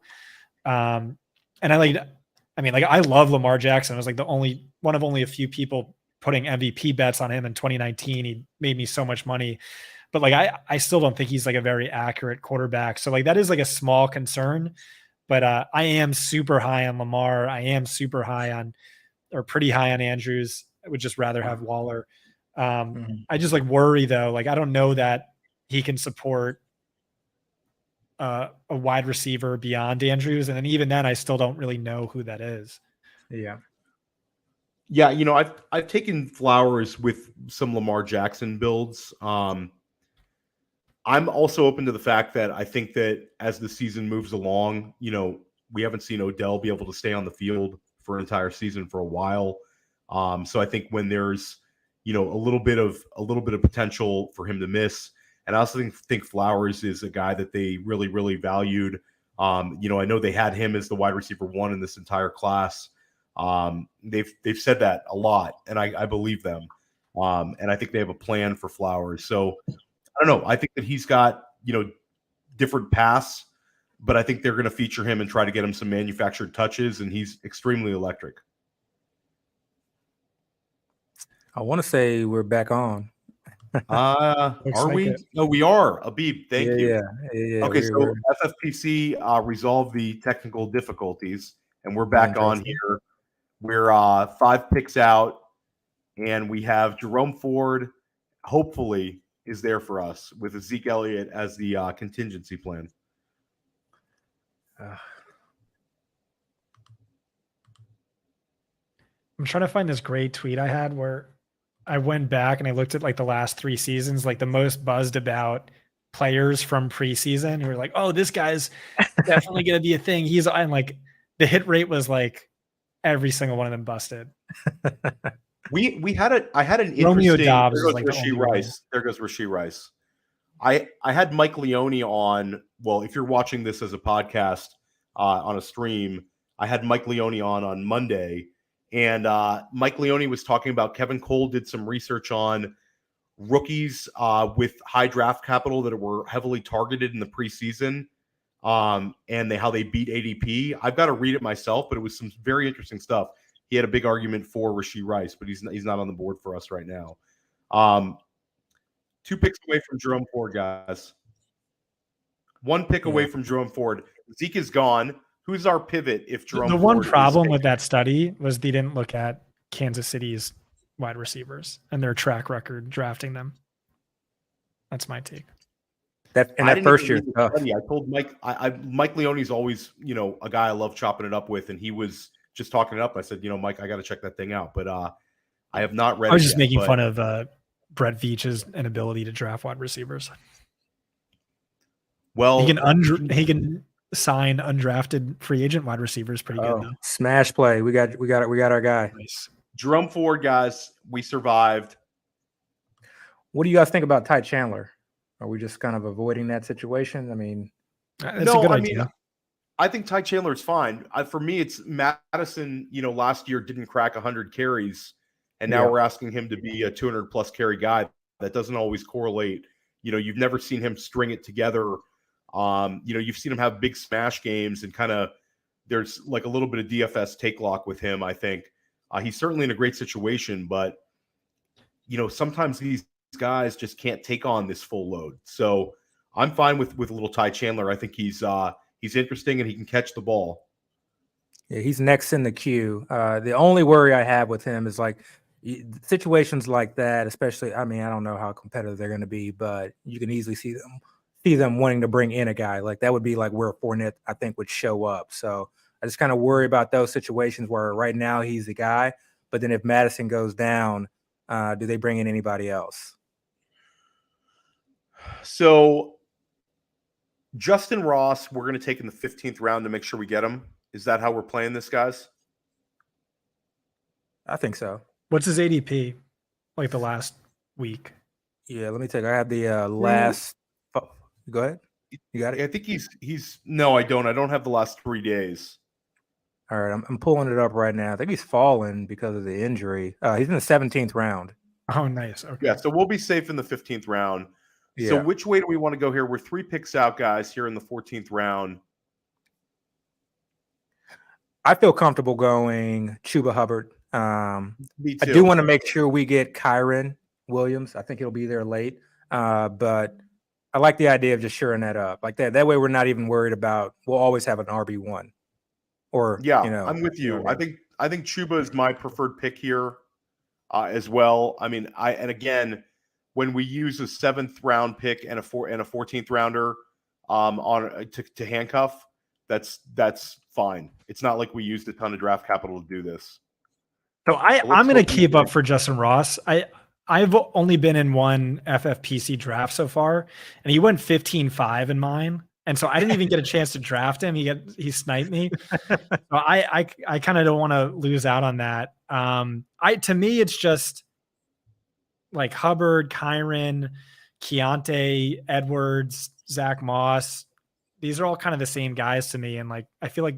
And I love Lamar Jackson. I was one of only a few people putting MVP bets on him in 2019. He made me so much money, but I still don't think he's a very accurate quarterback. So that is a small concern, but I am super high on Lamar. I am super high on, or pretty high on Andrews. I would just rather have Waller. I just worry though. I don't know that he can support a wide receiver beyond Andrews. And then even then I still don't really know who that is. Yeah. Yeah, I've taken Flowers with some Lamar Jackson builds. I'm also open to the fact that I think that as the season moves along, we haven't seen Odell be able to stay on the field for an entire season for a while. So I think when there's, a little bit of potential for him to miss, and I also think Flowers is a guy that they really, really valued. I know they had him as the wide receiver 1 in this entire class. They've said that a lot, and I believe them. And I think they have a plan for Flowers. So I don't know. I think that he's got, different paths, but I think they're going to feature him and try to get him some manufactured touches, and he's extremely electric. I want to say we're back on. Are like we? it. No, we are. Abib, thank you. Yeah. Okay, so FFPC resolved the technical difficulties, and we're back on here. We're 5 picks out, and we have Jerome Ford, hopefully, is there for us with Zeke Elliott as the contingency plan. I'm trying to find this great tweet I had where I went back and I looked at like the last 3 seasons, like the most buzzed about players from preseason who were like, oh, this guy's definitely going to be a thing. And like the hit rate was like every single one of them busted. I had an Romeo interesting. Dobbs There goes like Rashee Rice. There goes Rashee Rice. I had Mike Leone on. Well, if you're watching this as a podcast on a stream, I had Mike Leone on Monday, and Mike Leone was talking about Kevin Cole did some research on rookies with high draft capital that were heavily targeted in the preseason, and how they beat ADP. I've got to read it myself, but it was some very interesting stuff. He had a big argument for Rashee Rice, but he's not on the board for us right now. 2 picks away from Jerome Ford, guys. 1 pick away from Jerome Ford. Zeke is gone. Who's our pivot if Jerome The Ford one problem with that study was they didn't look at Kansas City's wide receivers and their track record drafting them. That's my take. That first year. I told Mike, Mike Leone's always, a guy I love chopping it up with, and he was just talking it up. I said, Mike, I got to check that thing out, but I have not read. I was just making fun of Brett Veach's inability to draft wide receivers. Well, he can sign undrafted free agent wide receivers pretty good though. Smash play. We got our guy. Nice. Jerome Ford, guys, we survived. What do you guys think about Ty Chandler? Are we just kind of avoiding that situation? I mean, that's a good idea. I think Ty Chandler is fine. For me, it's Madison, last year didn't crack 100 carries, and now we're asking him to be a 200-plus carry guy. That doesn't always correlate. You've never seen him string it together. You've seen him have big smash games, and kind of there's like a little bit of DFS take lock with him, I think. He's certainly in a great situation, but, sometimes these guys just can't take on this full load. So I'm fine with a little Ty Chandler. I think he's interesting and he can catch the ball. Yeah, he's next in the queue. The only worry I have with him is like situations like that, especially, I mean, I don't know how competitive they're going to be, but you can easily see them wanting to bring in a guy. Like that would be like where Fournette, I think, would show up. So I just kind of worry about those situations where right now he's the guy, but then if Madison goes down, do they bring in anybody else? So Justin Ross, we're going to take in the 15th round to make sure we get him. Is that how we're playing this, guys? I think so. What's his ADP? Like the last week? Yeah, let me take. I have the last. Oh, go ahead. You got it. I think he's. No, I don't. I don't have the last 3 days. All right, I'm pulling it up right now. I think he's fallen because of the injury. He's in the 17th round. Oh, nice. Okay. Yeah, so we'll be safe in the 15th round. Yeah. So which way do we want to go here? We're 3 picks out, guys, here in the 14th round. I feel comfortable going Chuba Hubbard. Me too. I do want to make sure we get Kyren Williams. I think he'll be there late. But I like the idea of just shoring that up. Like that. That way we're not even worried about we'll always have an RB1. Or I'm with you. I think Chuba is my preferred pick here as well. I mean, and again, when we use a 7th round pick and a 14th rounder to handcuff, that's fine. It's not like we used a ton of draft capital to do this. So I'm going to keep up for Justin Ross. I've only been in one FFPC draft so far, and he went 15-5 in mine. And so I didn't even get a chance to draft him. He sniped me. So I kind of don't want to lose out on that. To me, it's just like Hubbard, Kyren, Keontae, Edwards, Zach Moss. These are all kind of the same guys to me. And like, I feel like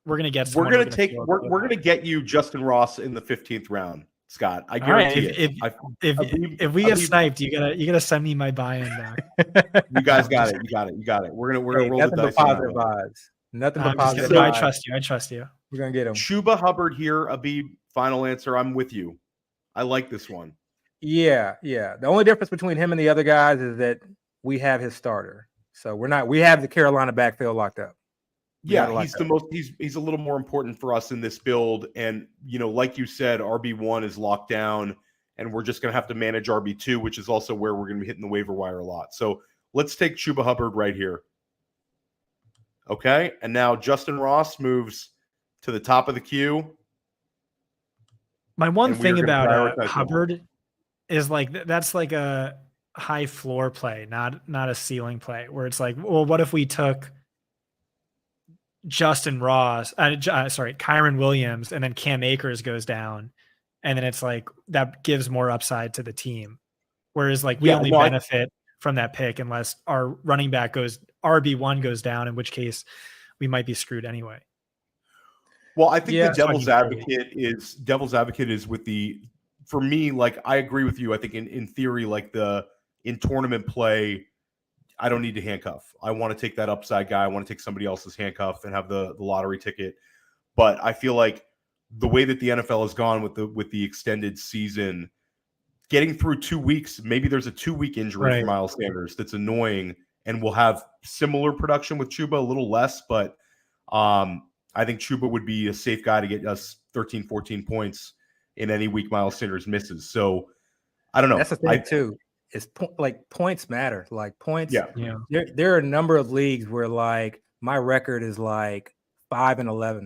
we're going to get, we're going to get you Justin Ross in the 15th round, Scott. I guarantee it. If we get sniped, you gotta send me my buy-in back. You guys got it. You got it. We're gonna roll the dice. Positive vibes. Nothing but positive vibes. I trust you. We're gonna get him. Chuba Hubbard here. Abib, final answer. I'm with you. I like this one. Yeah. The only difference between him and the other guys is that we have his starter. So we have the Carolina backfield locked up. Yeah, he's a little more important for us in this build. And, like you said, RB1 is locked down, and we're just going to have to manage RB2, which is also where we're going to be hitting the waiver wire a lot. So let's take Chuba Hubbard right here. Okay, and now Justin Ross moves to the top of the queue. My one thing about Hubbard is that's like a high floor play, not a ceiling play, where it's like, well, what if we took Justin Ross, Kyren Williams, and then Cam Akers goes down, and then it's like that gives more upside to the team. Whereas we only benefit from that pick unless our running back RB1 goes down, in which case we might be screwed anyway. Well, I think the devil's advocate is with for me, I agree with you. I think in theory, in tournament play, I don't need to handcuff. I want to take that upside guy. I want to take somebody else's handcuff and have the lottery ticket. But I feel like the way that the NFL has gone with the extended season, getting through 2 weeks, maybe there's a 2-week injury for Miles Sanders that's annoying, and we'll have similar production with Chuba, a little less, but I think Chuba would be a safe guy to get us 13, 14 points in any week Miles Sanders misses. So I don't know. That's the thing too. Is points matter. Points. Yeah. There are a number of leagues where my record is 5-11,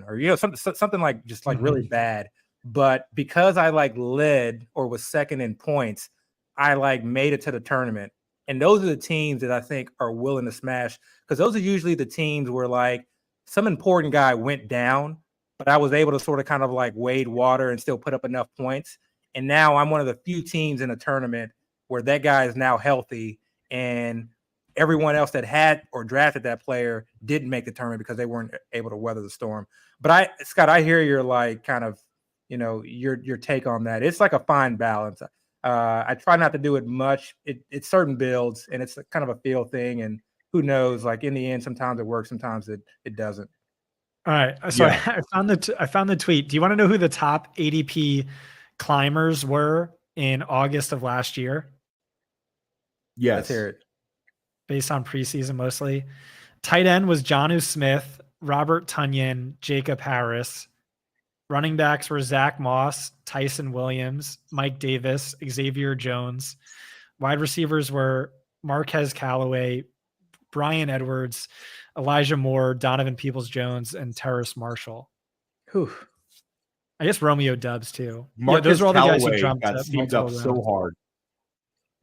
or something just really bad. But because I led or was second in points, I made it to the tournament. And those are the teams that I think are willing to smash, because those are usually the teams where some important guy went down, but I was able to sort of kind of wade water and still put up enough points. And now I'm one of the few teams in a tournament where that guy is now healthy, and everyone else that had or drafted that player didn't make the tournament because they weren't able to weather the storm. But Scott, I hear your kind of, your take on that. It's a fine balance. I try not to do it much. It's certain builds, and it's kind of a feel thing, and who knows, in the end, sometimes it works, sometimes it doesn't. All right. So I found the tweet. Do you want to know who the top ADP climbers were in August of last year? Yes. Let's hear it. Based on preseason mostly. Tight end was Jonnu Smith, Robert Tonyan, Jacob Harris. Running backs were Zach Moss, Tyson Williams, Mike Davis, Xavier Jones. Wide receivers were Marquez Callaway, Brian Edwards, Elijah Moore, Donovan Peoples-Jones, and Terrace Marshall. Whew. I guess Romeo Dubs too. Those are all the guys who jumped got steamed up so hard.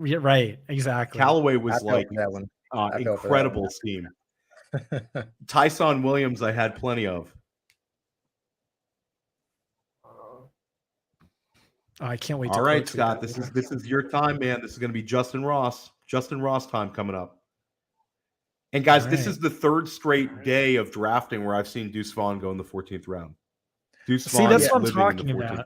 Yeah, right. Exactly. Callaway was that one. Incredible scheme. Tyson Williams, I had plenty of. Oh, I can't wait. All right, Scott. This is your time, man. This is going to be Justin Ross time coming up. And guys, this is the third straight day of drafting where I've seen Deuce Vaughn go in the 14th round. That's what I'm talking about.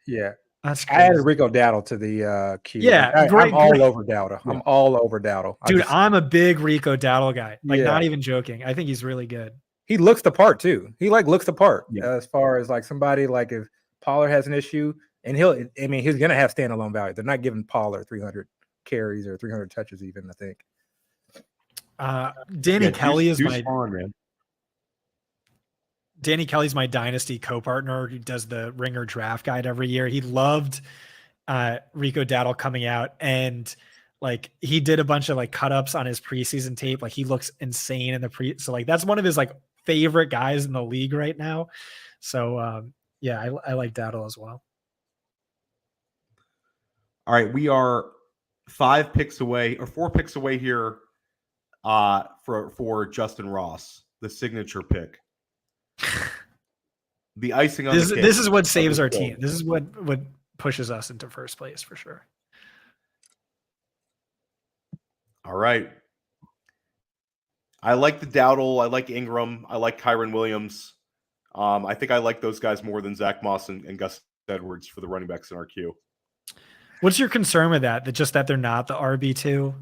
Yeah. That's crazy. I added Rico Dowdle to the queue. Yeah, I'm all over Dowdle. Yeah. I'm all over Dowdle. Dude, I'm a big Rico Dowdle guy. Not even joking. I think he's really good. He looks the part too. He looks the part as far as somebody if Pollard has an issue, and he's gonna have standalone value. They're not giving Pollard 300 carries or 300 touches even, I think. Danny Kelly is Danny Kelly's my dynasty co-partner who does the Ringer draft guide every year. He loved Rico Dowdle coming out, and he did a bunch of cut-ups on his preseason tape. He looks insane in the so that's one of his favorite guys in the league right now. So I like Dowdle as well. All right, we are 4 picks away here for Justin Ross, the signature pick. The icing on the cake. This is what saves our team. This is what pushes us into first place for sure. All right. I like the Dowdle. I like Ingram. I like Kyren Williams. I think I like those guys more than Zach Moss and Gus Edwards for the running backs in our queue. What's your concern with that? That they're not the RB2?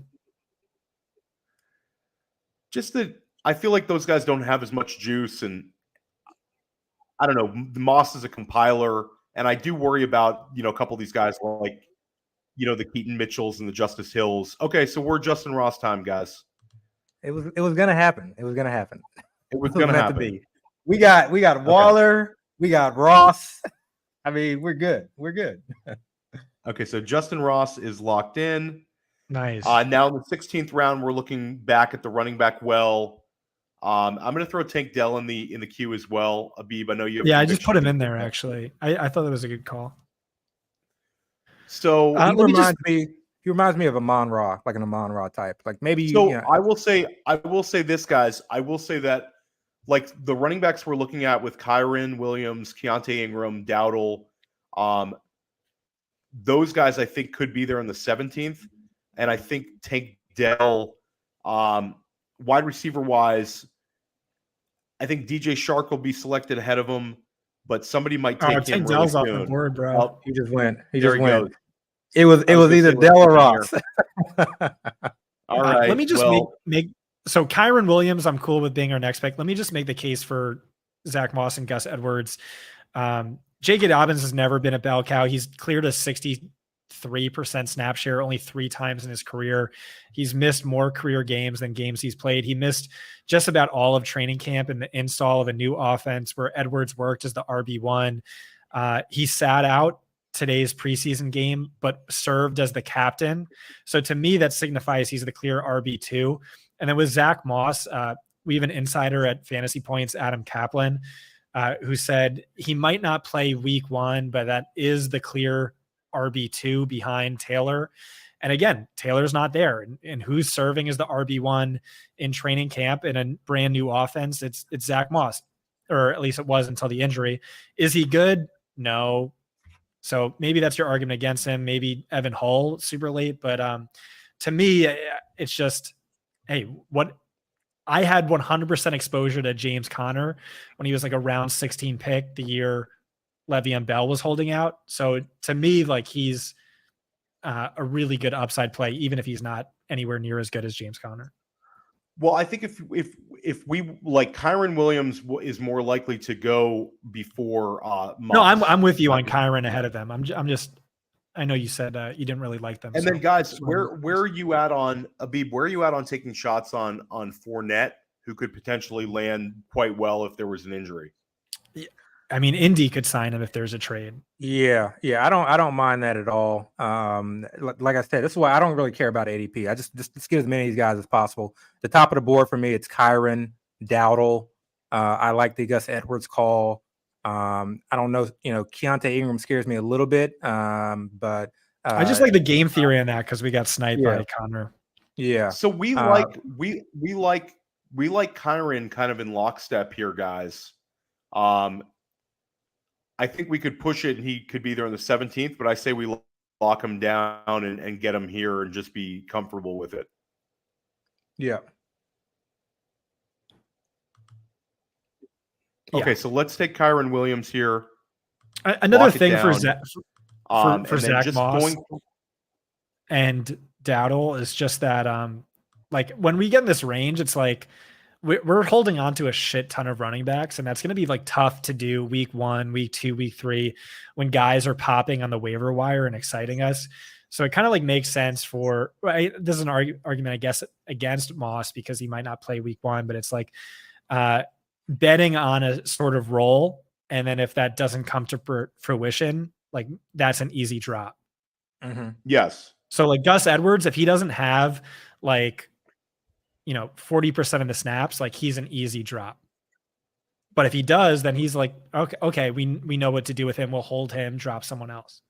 Just that I feel like those guys don't have as much juice, and I don't know. Moss is a compiler. And I do worry about, a couple of these guys like, the Keaton Mitchells and the Justice Hills. Okay, so we're Justin Ross time, guys. It was gonna happen. It was gonna happen. It was gonna happen. To be. We got Waller, we got Ross. I mean, we're good. We're good. Okay, so Justin Ross is locked in. Nice. Now in the 16th round, we're looking back at the running back well. I'm going to throw Tank Dell in the queue as well. Abib, I know you have. Yeah, I just put him in there, actually. I thought that was a good call. So he reminds me of Amon Ra, like an Amon Ra type. Like maybe. So I will say this, guys. I will say that, like, the running backs we're looking at with Kyren Williams, Keontae Ingram, Dowdle, those guys I think could be there in the 17th. And I think Tank Dell, wide receiver wise, I think DJ Shark will be selected ahead of him, but somebody might take him. Tank really Dell's soon. off the board, bro. Oh, he just went. He there just he went. goes. It was either Dell or Ross. All right. Let me just make so Kyren Williams, I'm cool with being our next pick. Let me just make the case for Zach Moss and Gus Edwards. J.K. Dobbins has never been a bell cow. He's cleared a 63% snap share only 3 times in his career. He's missed more career games than games he's played. He missed just about all of training camp and the install of a new offense where Edwards worked as the RB1. He sat out today's preseason game, but served as the captain. So to me, that signifies he's the clear RB2. And then with Zach Moss, we have an insider at Fantasy Points, Adam Kaplan, who said he might not play week 1, but that is the clear RB2 behind Taylor. And again, Taylor's not there. And who's serving as the RB1 in training camp in a brand new offense? It's Zach Moss, or at least it was until the injury. Is he good? No. So maybe that's your argument against him. Maybe Evan Hull super late, but to me, it's just, hey, what I had 100% exposure to James Conner when he was like a round 16 pick the year Le'Veon Bell was holding out. So to me, like, he's a really good upside play, even if he's not anywhere near as good as James Conner. Well, I think if we like, Kyren Williams is more likely to go before Moss. No, I'm with you on Kyren ahead of them. I'm just I know you said you didn't really like them. And then, guys, where are you at on Abib? Where are you at on taking shots on Fournette, who could potentially land quite well if there was an injury? I mean, Indy could sign him if there's a trade. Yeah. I don't mind that at all. Like I said, this is why I don't really care about ADP. I just get as many of these guys as possible. The top of the board for me, it's Kyren, Dowdle. I like the Gus Edwards call. I don't know, Keontae Ingram scares me a little bit, but I just like the game theory on that because we got sniped by Connor. Yeah. So we like Kyren kind of in lockstep here, guys. I think we could push it and he could be there on the 17th, but I say we lock him down and get him here and just be comfortable with it. Yeah. Okay, so let's take Kyren Williams here. Another thing for Zach Moss going and Dowdle is just that, like, when we get in this range, it's like we're holding on to a shit ton of running backs, and that's going to be like tough to do week 1, week 2, week 3 when guys are popping on the waiver wire and exciting us. So it kind of like makes sense for, right? This is an argument, I guess, against Moss because he might not play week 1, but it's like betting on a sort of role. And then if that doesn't come to fruition, like, that's an easy drop. Mm-hmm. Yes. So like Gus Edwards, if he doesn't have like, 40% of the snaps, like, he's an easy drop. But if he does, then he's like, okay, we know what to do with him. We'll hold him, drop someone else.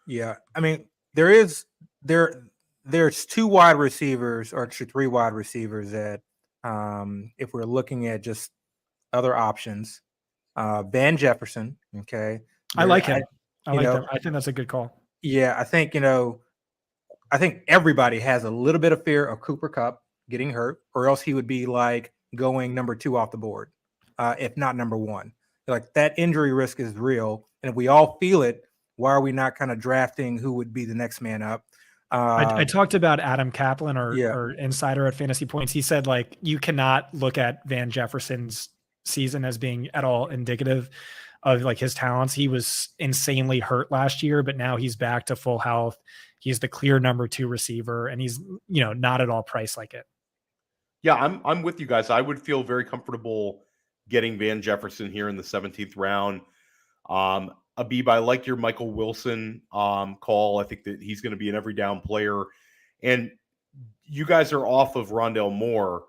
Yeah. I mean, there's 2 wide receivers, or actually 3 wide receivers that, if we're looking at just other options, Van Jefferson. Okay. I like him. I think that's a good call. Yeah. I think everybody has a little bit of fear of Cooper Kupp getting hurt, or else he would be like going number 2 off the board, if not number 1. Like, that injury risk is real. And if we all feel it, why are we not kind of drafting who would be the next man up? I talked about Adam Kaplan, or insider at Fantasy Points. He said, like, you cannot look at Van Jefferson's season as being at all indicative of like his talents. He was insanely hurt last year, but now he's back to full health. He's the clear number 2 receiver, and he's, not at all priced like it. Yeah, I'm with you guys. I would feel very comfortable getting Van Jefferson here in the 17th round. Abib, I like your Michael Wilson call. I think that he's going to be an every down player. And you guys are off of Rondale Moore.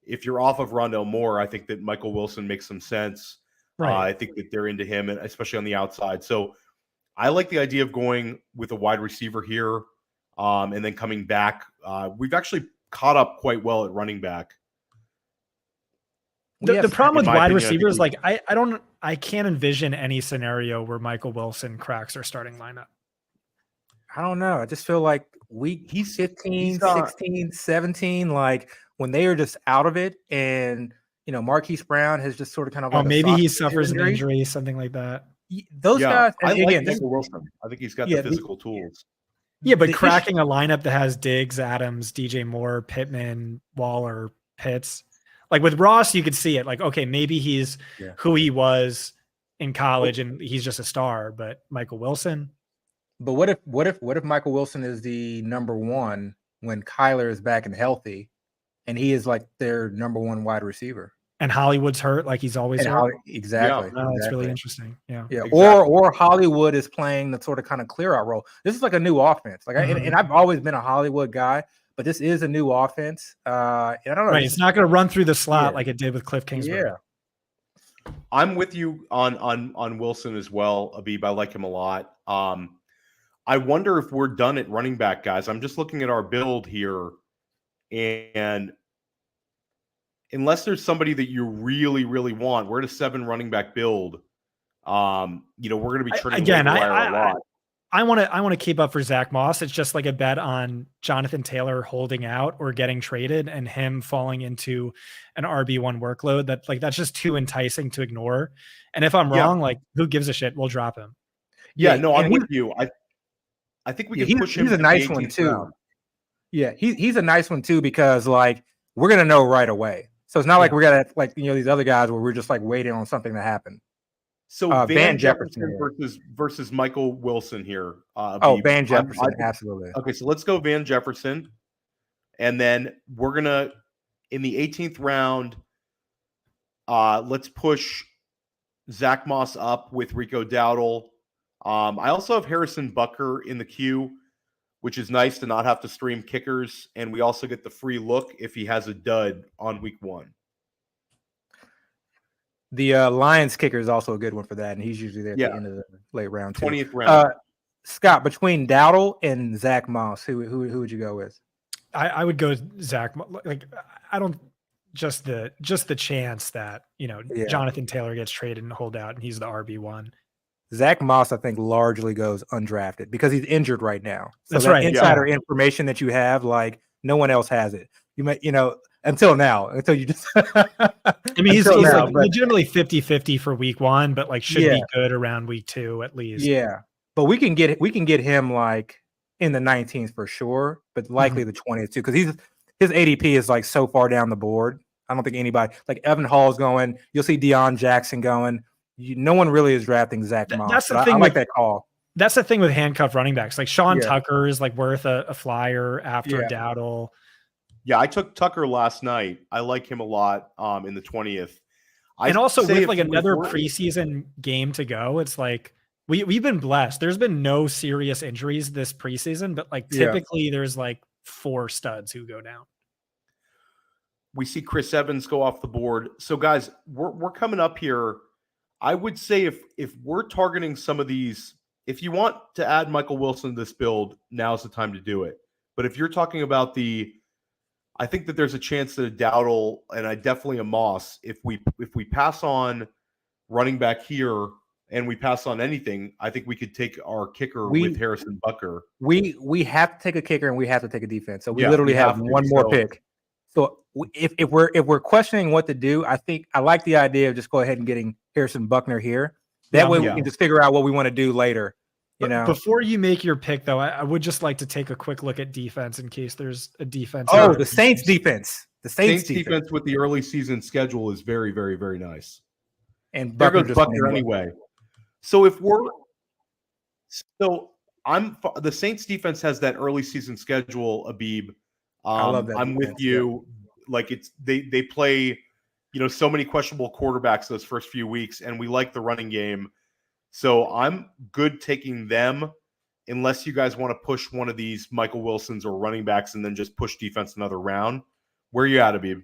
If you're off of Rondale Moore, I think that Michael Wilson makes some sense. Right. I think that they're into him, and especially on the outside. So I like the idea of going with a wide receiver here and then coming back. We've actually caught up quite well at running back. The problem with wide receivers, like I can't envision any scenario where Michael Wilson cracks our starting lineup. I don't know. I just feel like week 15, 16, 17, like when they are just out of it, and Marquise Brown has just sort of kind of like maybe he suffers an injury, something like that. Those guys, I again, like Michael Wilson. I think he's got the physical tools. Yeah, but cracking a lineup that has Diggs, Adams, DJ Moore, Pittman, Waller, Pitts. Like with Ross, you could see it. Like, okay, maybe he's who he was in college and he's just a star, but Michael Wilson. But what if Michael Wilson is the number 1 when Kyler is back and healthy, and he is like their number 1 wide receiver? And Hollywood's hurt, like he's always hurt. Exactly. Yeah, that's really interesting. Yeah. Exactly. Or Hollywood is playing the sort of kind of clear out role. This is like a new offense. Like and I've always been a Hollywood guy, but this is a new offense. And I don't know. Right. It's not going to run through the slot like it did with Cliff Kingsbury. Yeah. I'm with you on Wilson as well, Abib. I like him a lot. I wonder if we're done at running back, guys. I'm just looking at our build here, and unless there's somebody that you really, really want, we're at a 7 running back build. We're going to be turning again. a lot. I want to keep up for Zach Moss. It's just like a bet on Jonathan Taylor holding out or getting traded and him falling into an RB1 workload. That's just too enticing to ignore. And if I'm wrong, like who gives a shit? We'll drop him. Yeah, no, I'm with you. I think we can push him. He's a nice one too. Round. Yeah, he's a nice one too, because like we're gonna know right away. So it's not like we're gonna these other guys where we're just like waiting on something to happen. So Van Jefferson versus Michael Wilson here. Van Jefferson, absolutely. Okay, so let's go Van Jefferson, and then we're gonna in the 18th round. Let's push Zach Moss up with Rico Dowdle. I also have Harrison Butker in the queue, which is nice to not have to stream kickers, and we also get the free look if he has a dud on week 1. The Lions kicker is also a good one for that, and he's usually there at the end of the late round. 20th round. Scott, between Dowdle and Zach Moss, who would you go with? I would go Zach. Like I don't just the chance that Jonathan Taylor gets traded and hold out, and he's the RB1. Zach Moss, I think, largely goes undrafted because he's injured right now. So that's right. Insider information that you have, like no one else has it. Until now, until you just. I mean, he's legitimately 50-50 for week 1, but should be good around week 2 at least. Yeah, but we can get him like in the 19th for sure, but likely the 20th too, because his ADP is like so far down the board. I don't think anybody like Evan Hall's going. You'll see Deion Jackson going. No one really is drafting Zach Moss. That's the thing. I like that call. That's the thing with handcuffed running backs. Like Sean Tucker is worth a flyer after Dowdle. Yeah, I took Tucker last night. I like him a lot in the 20th. And also with another preseason game to go, it's like we've been blessed. There's been no serious injuries this preseason, but typically there's 4 studs who go down. We see Chris Evans go off the board. So guys, we're coming up here. I would say if we're targeting some of these, if you want to add Michael Wilson to this build, now's the time to do it. But if you're talking about I think that there's a chance that a Dowdle and definitely a Moss, if we pass on running back here and we pass on anything, I think we could take our kicker with Harrison Butker. We have to take a kicker and we have to take a defense. So we literally have one more pick. So if we're questioning what to do, I think I like the idea of just go ahead and getting Harrison Butker here. That way we can just figure out what we want to do later. Before you make your pick, though, I would just like to take a quick look at defense in case there's a defense. Oh, the Saints defense. The Saints defense with the early season schedule is very, very, very nice. And there goes Butker anyway. So the Saints defense has that early season schedule, Abib. I love that I'm with defense, you. Like they play, so many questionable quarterbacks those first few weeks, and we like the running game. So I'm good taking them, unless you guys want to push one of these Michael Wilsons or running backs and then just push defense another round. Where are you at, Abib?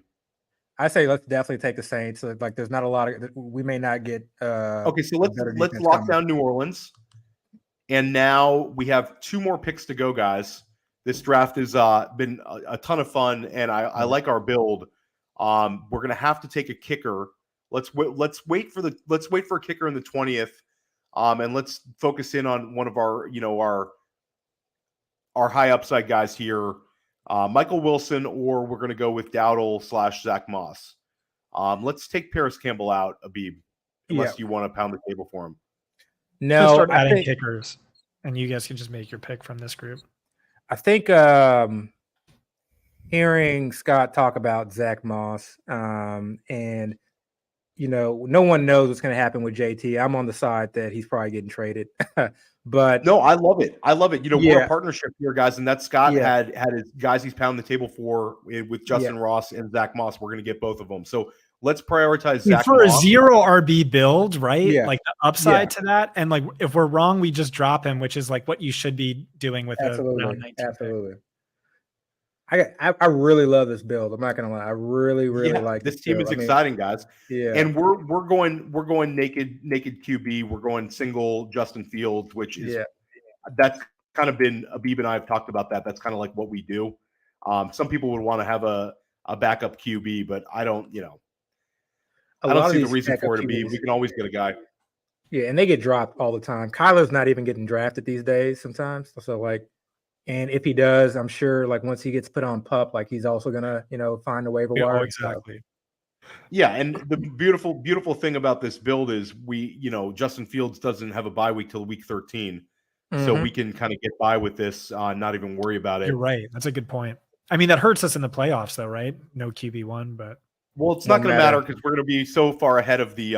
I say let's definitely take the Saints. Like, there's not a lot of we may not get. Okay, so let's lock down New Orleans, and now we have 2 more picks to go, guys. This draft has been a ton of fun, and I like our build. We're gonna have to take a kicker. Let's wait for a kicker in the 20th, and let's focus in on one of our our high upside guys here. Michael Wilson, or we're going to go with Dowdle/Zach Moss. Let's take Paris Campbell out, Abib, unless you want to pound the table for him. No, start adding kickers, and you guys can just make your pick from this group. I think hearing Scott talk about Zach Moss, and no one knows what's going to happen with JT. I'm on the side that he's probably getting traded. But no, I love it. We're a partnership here, guys, and that Scott had his guys he's pounding the table for with Justin Ross and Zach Moss. We're going to get both of them. So let's prioritize Zach for Moss. A 0 RB build, right? Yeah. Like the upside to that, and like if we're wrong, we just drop him, which is like what you should be doing with a round 19 absolutely. I really love this build. I'm not gonna lie. I really like this team. Is exciting, guys. Yeah, and we're going naked QB. We're going single Justin Fields, which is that's kind of been Abib and I have talked about that. That's kind of like what we do. Some people would want to have a backup QB, but I don't. I don't see the reason for it to be. We can always get a guy. Yeah, and they get dropped all the time. Kyler's not even getting drafted these days sometimes. So like. And if he does, I'm sure like once he gets put on PUP, like he's also gonna, find a waiver wire. Exactly. Yeah, and the beautiful thing about this build is Justin Fields doesn't have a bye week till week 13, so we can kind of get by with this, not even worry about it. You're right. That's a good point. I mean, that hurts us in the playoffs, though, right? No QB1, but it's not going to matter because we're going to be so far ahead of the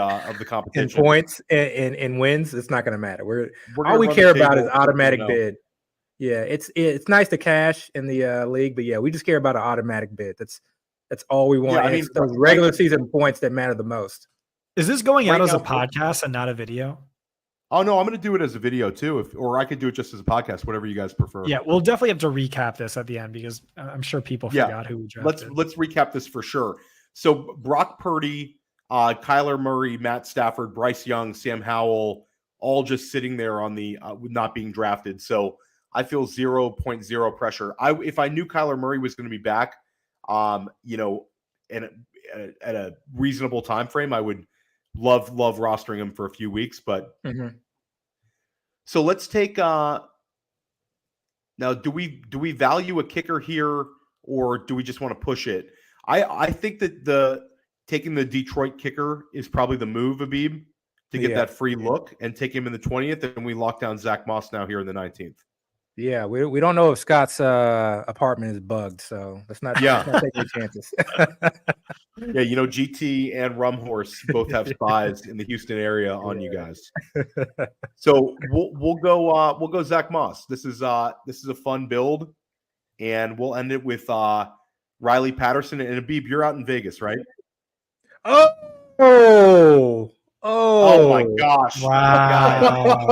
competition in points and wins. It's not going to matter. All we care about is automatic bid. Yeah, it's nice to cash in the league, but we just care about an automatic bid. That's all we want. It's those regular season points that matter the most. Is this going out as a podcast and not a video? Oh no, I'm going to do it as a video too, or I could do it just as a podcast, whatever you guys prefer. Yeah, we'll definitely have to recap this at the end because I'm sure people forgot who we drafted. Let's recap this for sure. So Brock Purdy, Kyler Murray, Matt Stafford, Bryce Young, Sam Howell, all just sitting there on the not being drafted. So I feel 0.0 pressure. If I knew Kyler Murray was going to be back, and at a reasonable time frame, I would love rostering him for a few weeks. But so let's take now. Do we value a kicker here, or do we just want to push it? I think that taking the Detroit kicker is probably the move, Abib, to get that free look and take him in the 20th, and we lock down Zach Moss now here in the 19th. Yeah, we don't know if Scott's apartment is bugged, so let's not take any chances. GT and Rumhorse both have spies in the Houston area on you guys. So we'll go Zach Moss. This is a fun build, and we'll end it with Riley Patterson and Abib. You're out in Vegas, right? Oh my gosh! Wow.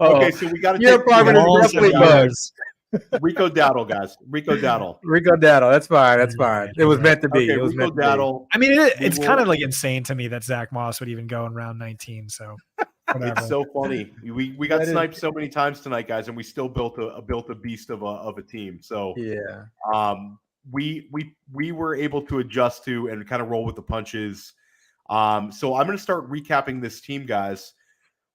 Okay, so we got to your apartment is definitely bugged. Rico Dowdle, guys. Rico Dowdle. That's fine. It was meant to be. Okay, it was Rico meant Dowdle. I mean, it's kind of like insane to me that Zach Moss would even go in round 19. So it's so funny. We got sniped so many times tonight, guys, and we still built a beast of a team. So we were able to adjust to and kind of roll with the punches. So I'm going to start recapping this team, guys.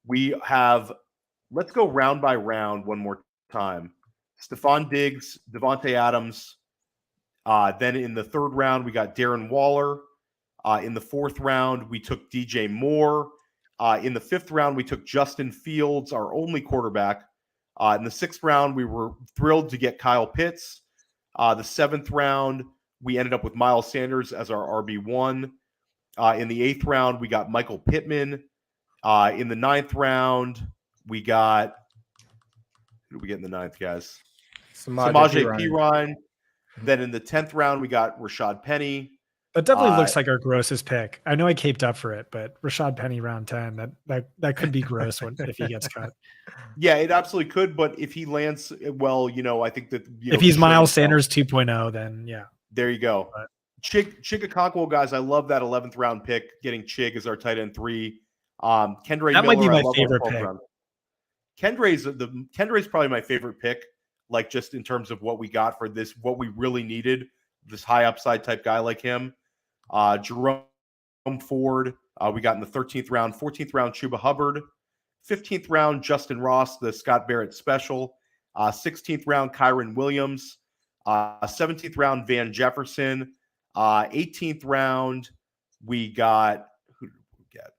Let's go round by round one more time. Stefon Diggs, Devante Adams. Then in the third round, we got Darren Waller. In the fourth round, we took DJ Moore. In the fifth round, we took Justin Fields, our only quarterback. In the sixth round, we were thrilled to get Kyle Pitts. The seventh round, we ended up with Miles Sanders as our RB1. In the eighth round, we got Michael Pittman. In the 9th round, we got who do we get in the 9th, guys? Samaje Perine. Then in the 10th round, we got Rashad Penny. That definitely looks like our grossest pick. I know I caped up for it, but Rashad Penny round 10, that could be gross if he gets cut. Yeah, it absolutely could. But if he lands well, I think that if he's Miles Sanders 2.0, then yeah. There you go. But Okonkwo, guys, I love that 11th round pick. Getting Chig as our tight end 3. Kendre that Miller, might be my favorite pick. Kendre's probably my favorite pick. Like just in terms of what we got for this, what we really needed, this high upside type guy like him. Jerome Ford, we got in the 13th round, 14th round, Chuba Hubbard, 15th round, Justin Ross, the Scott Barrett special, 16th round, Kyron Williams, 17th round, Van Jefferson, 18th round, we got who did we get?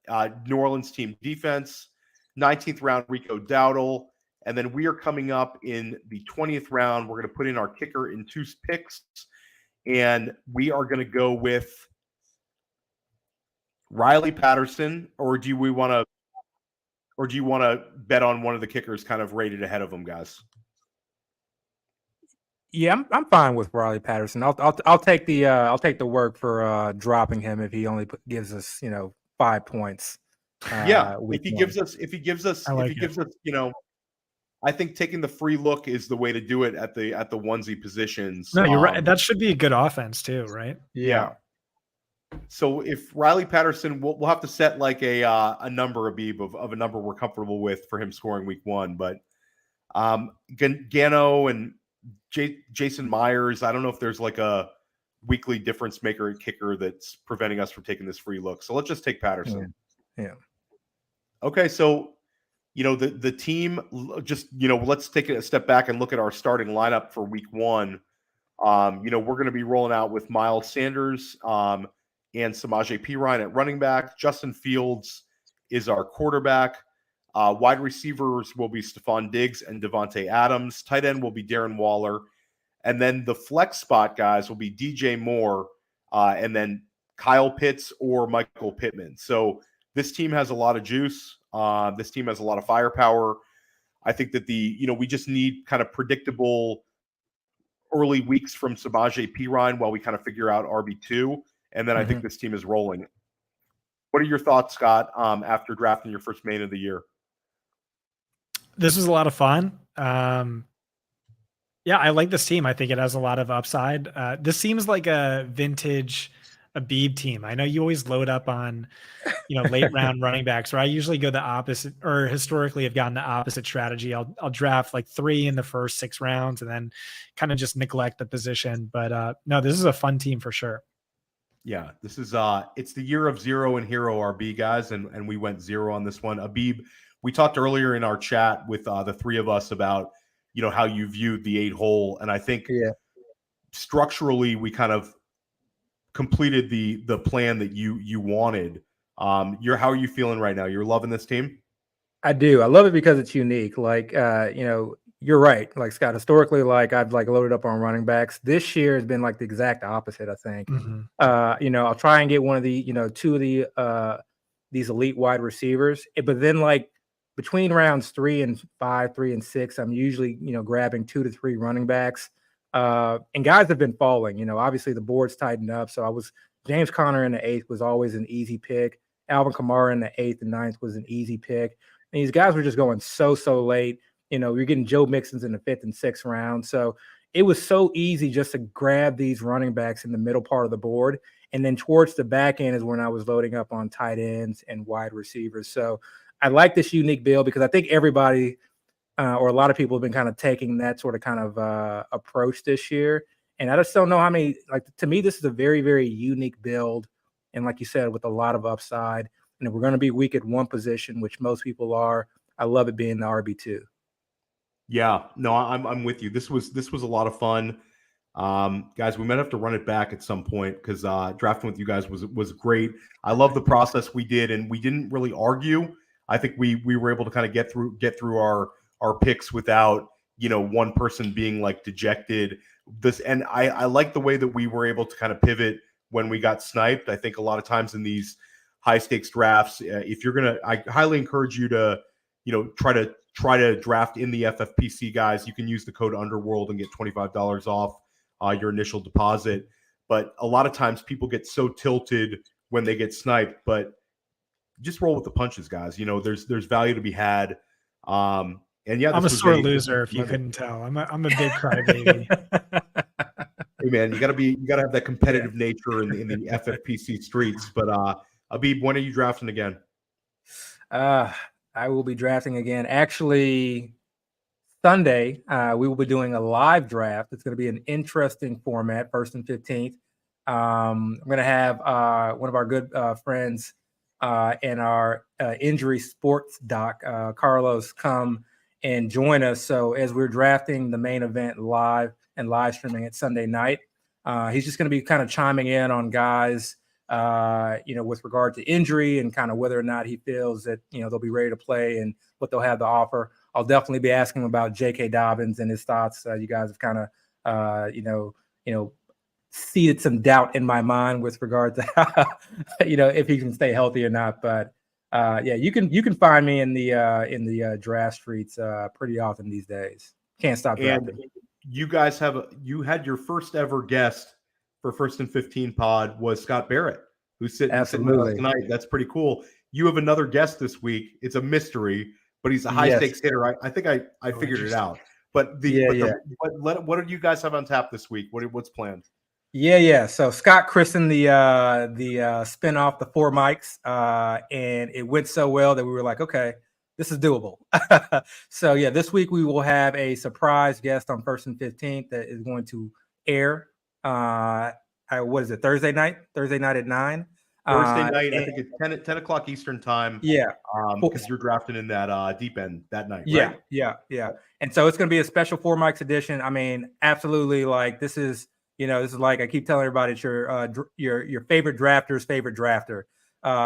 New Orleans team defense, 19th round, Rico Dowdle, and then we are coming up in the 20th round. We're going to put in our kicker in 2 picks, and we are going to go with Riley Patterson, or do you want to bet on one of the kickers kind of rated ahead of them, guys? Yeah, I'm fine with Riley Patterson. I'll take the work for dropping him if he only gives us 5 points. If he gives us, I think taking the free look is the way to do it at the onesie positions. No, you're right. That should be a good offense too, right? Yeah. So if Riley Patterson, we'll have to set like a number, Abib, of a number we're comfortable with for him scoring week 1. But Gano and Jason Myers, I don't know if there's like a weekly difference maker and kicker that's preventing us from taking this free look. So let's just take Patterson. Yeah. Okay, so the team just let's take a step back and look at our starting lineup for week 1. We're going to be rolling out with Miles Sanders and Samaje Perine at running back. Justin Fields is our quarterback. Wide receivers will be Stefon Diggs and Devante Adams. Tight end will be Darren Waller. And then the flex spot guys will be DJ Moore and then Kyle Pitts or Michael Pittman. So this team has a lot of juice. This team has a lot of firepower. I think that we just need kind of predictable early weeks from Samaje Perine while we kind of figure out RB2. And then I think this team is rolling. What are your thoughts, Scott, after drafting your first main of the year? This was a lot of fun. Yeah, I like this team. I think it has a lot of upside. This seems like a vintage Abib team. I know you always load up on, late round running backs, where I usually go the opposite, or historically have gotten the opposite strategy. I'll draft like 3 in the first 6 rounds and then kind of just neglect the position. But no, this is a fun team for sure. Yeah, this is it's the year of 0 and hero RB, guys, and we went 0 on this one. Abib, we talked earlier in our chat with the 3 of us about how you viewed the 8 hole, and I think structurally we kind of completed the plan that you wanted. How are you feeling right now? You're loving this team? I do. I love it because it's unique. Like you're right. Like Scott, historically, like I've loaded up on running backs. This year has been like the exact opposite, I think. I'll try and get one of the, 2 of the these elite wide receivers. But then like between rounds 3 and 5, 3 and 6, I'm usually, grabbing 2 to 3 running backs. And guys have been falling. Obviously the board's tightened up. So James Conner in the 8th was always an easy pick. Alvin Kamara in the 8th and 9th was an easy pick. And these guys were just going so late. You're getting Joe Mixons in the 5th and 6th round. So it was so easy just to grab these running backs in the middle part of the board. And then towards the back end is when I was loading up on tight ends and wide receivers. So I like this unique build because I think everybody or a lot of people have been kind of taking that sort of approach this year. And I just don't know how many, to me, this is a very, very unique build. And like you said, with a lot of upside. And if we're going to be weak at one position, which most people are, I love it being the RB2. Yeah, no, I'm with you. This was a lot of fun. Guys, we might have to run it back at some point because drafting with you guys was great. I love the process we did, and we didn't really argue. I think we were able to kind of get through our picks without one person being like dejected. And I like the way that we were able to kind of pivot when we got sniped. I think a lot of times in these high stakes drafts. If you're gonna, I highly encourage you to, try to draft in the FFPC, guys. You can use the code Underworld and get $25 off your initial deposit. But a lot of times people get so tilted when they get sniped, but just roll with the punches, guys. There's value to be had. And yeah, I'm a sore loser if you couldn't tell. I'm a big crybaby. Hey man, you gotta have that competitive nature in the FFPC streets. But Abib, when are you drafting again? I will be drafting again. Actually, Sunday, we will be doing a live draft. It's going to be an interesting format, 1st and 15th. I'm going to have one of our good friends and our injury sports doc, Carlos, come and join us. So as we're drafting the main event live and live streaming it Sunday night, he's just going to be kind of chiming in on guys, with regard to injury and kind of whether or not he feels that, they'll be ready to play and what they'll have to offer. I'll definitely be asking him about J.K. Dobbins and his thoughts. You guys have kind of, seeded some doubt in my mind with regard to, if he can stay healthy or not. But you can find me in the draft streets pretty often these days. Can't stop drafting. And you guys you had your first ever guest for 1st and 15 pod was Scott Barrett, who's sitting with us tonight. That's pretty cool. You have another guest this week. It's a mystery, but he's a high stakes hitter. I think I figured it out. But what do you guys have on tap this week? What's planned? Yeah. So Scott christened the spinoff, the 4 mics, and it went so well that we were like, okay, this is doable. So yeah, this week we will have a surprise guest on 1st and 15th that is going to air. What is it? Thursday night at 9. Thursday night, I think it's 10 o'clock Eastern time. Yeah. Because you're drafting in that deep end that night. Yeah. Right? Yeah. And so it's going to be a special 4 mics edition. I mean, absolutely. Like this is like I keep telling everybody, it's your favorite drafter's favorite drafter.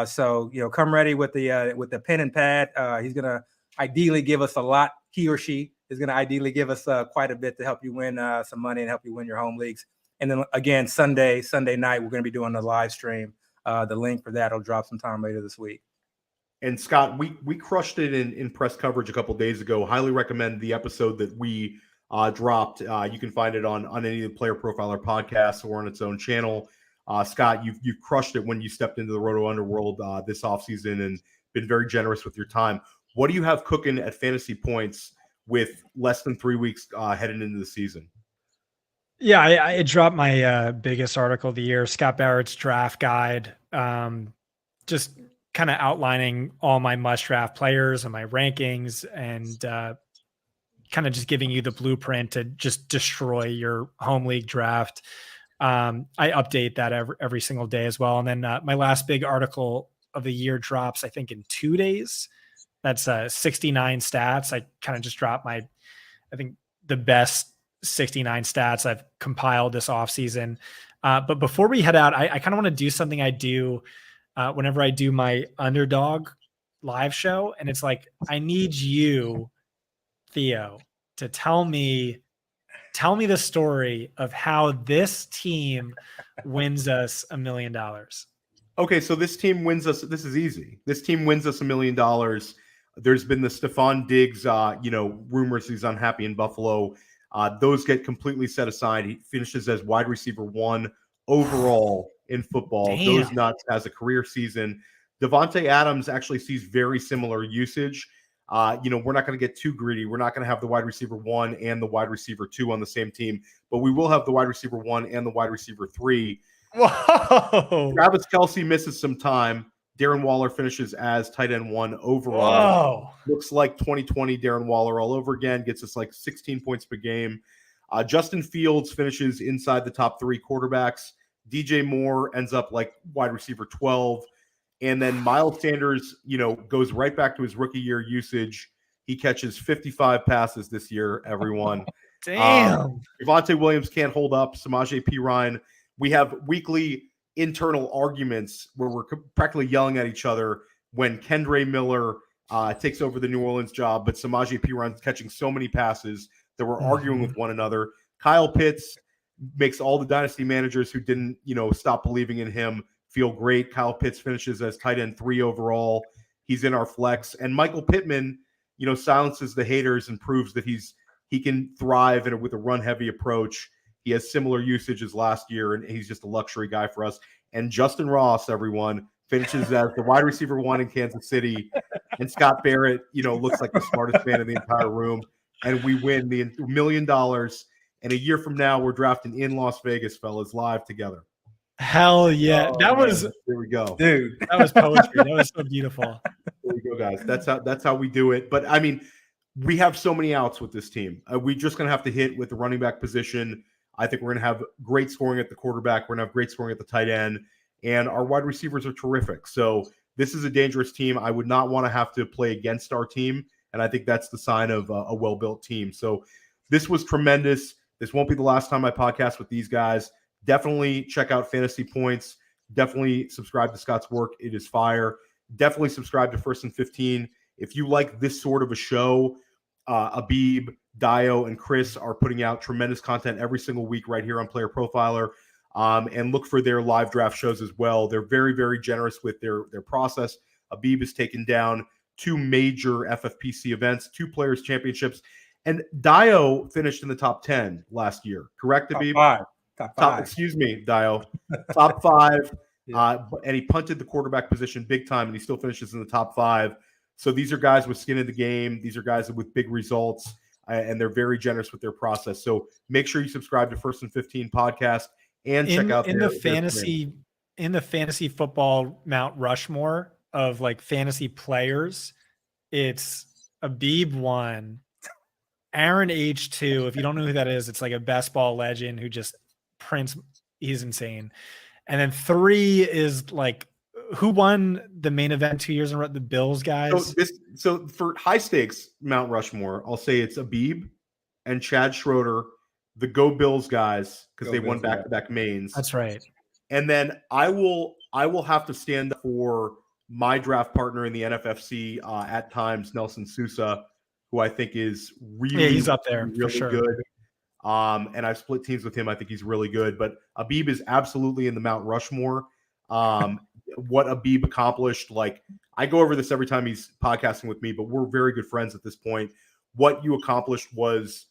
So come ready with the pen and pad. He's going to ideally give us a lot. He or she is going to ideally give us quite a bit to help you win some money and help you win your home leagues. And then again, Sunday night, we're going to be doing the live stream. The link for that will drop sometime later this week. And Scott, we crushed it in press coverage a couple of days ago. Highly recommend the episode that we dropped. You can find it on any of the Player Profiler podcasts or on its own channel. Scott, you've crushed it when you stepped into the Roto Underworld this offseason and been very generous with your time. What do you have cooking at fantasy points with less than 3 weeks heading into the season? Yeah, I dropped my biggest article of the year, Scott Barrett's draft guide, just kind of outlining all my must draft players and my rankings and kind of just giving you the blueprint to just destroy your home league draft. I update that every single day as well. And then my last big article of the year drops, I think, in 2 days. That's 69 stats. I kind of just dropped I think the best 69 stats I've compiled this offseason. But before we head out, I kind of want to do something I do whenever I do my Underdog live show. And it's like, I need you, Theo, to tell me the story of how this team wins us $1 million. Okay, so this team wins us. This is easy. This team wins us $1 million. There's been the Stefon Diggs, rumors he's unhappy in Buffalo. Those get completely set aside. He finishes as wide receiver 1 overall in football. Damn. Those nuts has a career season. Devante Adams actually sees very similar usage. We're not going to get too greedy. We're not going to have the wide receiver 1 and the wide receiver 2 on the same team, but we will have the wide receiver 1 and the wide receiver 3. Whoa! Travis Kelce misses some time. Darren Waller finishes as tight end 1 overall. Whoa. Looks like 2020 Darren Waller all over again. Gets us like 16 points per game. Justin Fields finishes inside the top 3 quarterbacks. DJ Moore ends up like wide receiver 12. And then Miles Sanders, goes right back to his rookie year usage. He catches 55 passes this year, everyone. Damn. Devante Williams can't hold up. Samaje Perine. We have weekly internal arguments where we're practically yelling at each other when Kendre Miller takes over the New Orleans job, but Samaje Perine's catching so many passes that we're arguing with one another. Kyle Pitts makes all the dynasty managers who didn't, stop believing in him feel great. Kyle Pitts finishes as tight end 3 overall. He's in our flex. And Michael Pittman, silences the haters and proves that he can thrive with a run-heavy approach. He has similar usage as last year, and he's just a luxury guy for us. And Justin Ross, everyone, finishes as the wide receiver 1 in Kansas City. And Scott Barrett, looks like the smartest man in the entire room. And we win the $1 million. And a year from now, we're drafting in Las Vegas, fellas, live together. Hell yeah. There we go. Dude, that was poetry. That was so beautiful. There we go, guys. That's how we do it. But, we have so many outs with this team. We're just going to have to hit with the running back position. I think we're going to have great scoring at the quarterback. We're going to have great scoring at the tight end. And our wide receivers are terrific. So this is a dangerous team. I would not want to have to play against our team. And I think that's the sign of a well-built team. So this was tremendous. This won't be the last time I podcast with these guys. Definitely check out Fantasy Points. Definitely subscribe to Scott's work. It is fire. Definitely subscribe to First and 15. If you like this sort of a show, Abib, Dio, and Chris are putting out tremendous content every single week right here on Player Profiler. And look for their live draft shows as well. They're very, very generous with their process. Abib has taken down 2 major FFPC events, 2 Players Championships, and Dio finished in the top 10 last year. Correct, Abib? Top 5. Excuse me, Dio. Top 5. And he punted the quarterback position big time, and he still finishes in the top 5. So these are guys with skin in the game. These are guys with big results, and they're very generous with their process. So make sure you subscribe to First and 15 podcast and check out in the fantasy football Mount Rushmore of like fantasy players. It's Abib 1, Aaron H2. If you don't know who that is, it's like a best ball legend who just prints. He's insane. And then 3 is like, who won the main event 2 years in a row? The Bills guys. So for high stakes Mount Rushmore, I'll say it's Abib and Chad Schroeder, the Go Bills guys, because they won back-to-back mains. That's right. And then I will have to stand up for my draft partner in the NFFC at times, Nelson Sousa, who I think is he's up there really for sure. good. And I've split teams with him. I think he's really good. But Abib is absolutely in the Mount Rushmore. What Abib accomplished, like I go over this every time he's podcasting with me, but we're very good friends at this point. What you accomplished was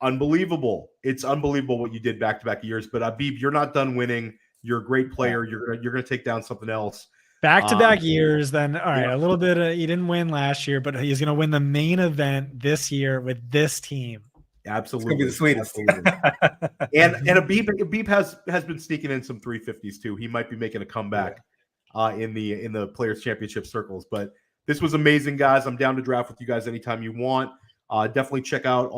unbelievable. It's unbelievable what you did back-to-back years. But Abib, you're not done winning. You're a great player. You're gonna take down something else. Back-to-back years, then all right, a little bit. He didn't win last year, but he's going to win the main event this year with this team. Absolutely, it's gonna be the sweetest. and Abib has been sneaking in some 350s too. He might be making a comeback in the Players Championship circles. But this was amazing, guys. I'm down to draft with you guys anytime you want. Definitely check out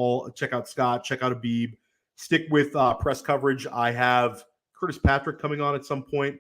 Scott, check out Abib. Stick with press coverage. I have Curtis Patrick coming on at some point.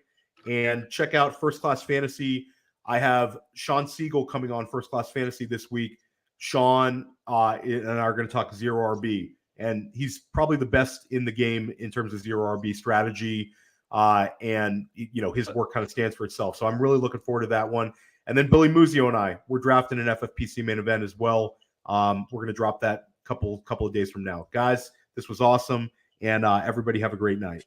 And check out First Class Fantasy. I have Sean Siegel coming on First Class Fantasy this week. Sean and I are going to talk zero RB. And he's probably the best in the game in terms of zero RB strategy. And, his work kind of stands for itself. So I'm really looking forward to that one. And then Billy Muzio and I, we're drafting an FFPC main event as well. We're going to drop that couple of days from now. Guys, this was awesome. And everybody have a great night.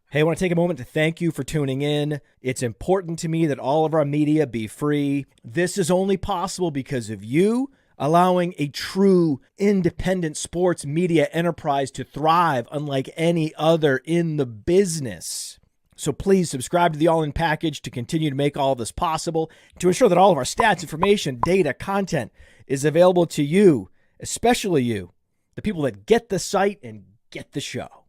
Hey, I want to take a moment to thank you for tuning in. It's important to me that all of our media be free. This is only possible because of you allowing a true independent sports media enterprise to thrive unlike any other in the business. So please subscribe to the All In Package to continue to make all of this possible, to ensure that all of our stats, information, data, content is available to you, especially you, the people that get the site and get the show.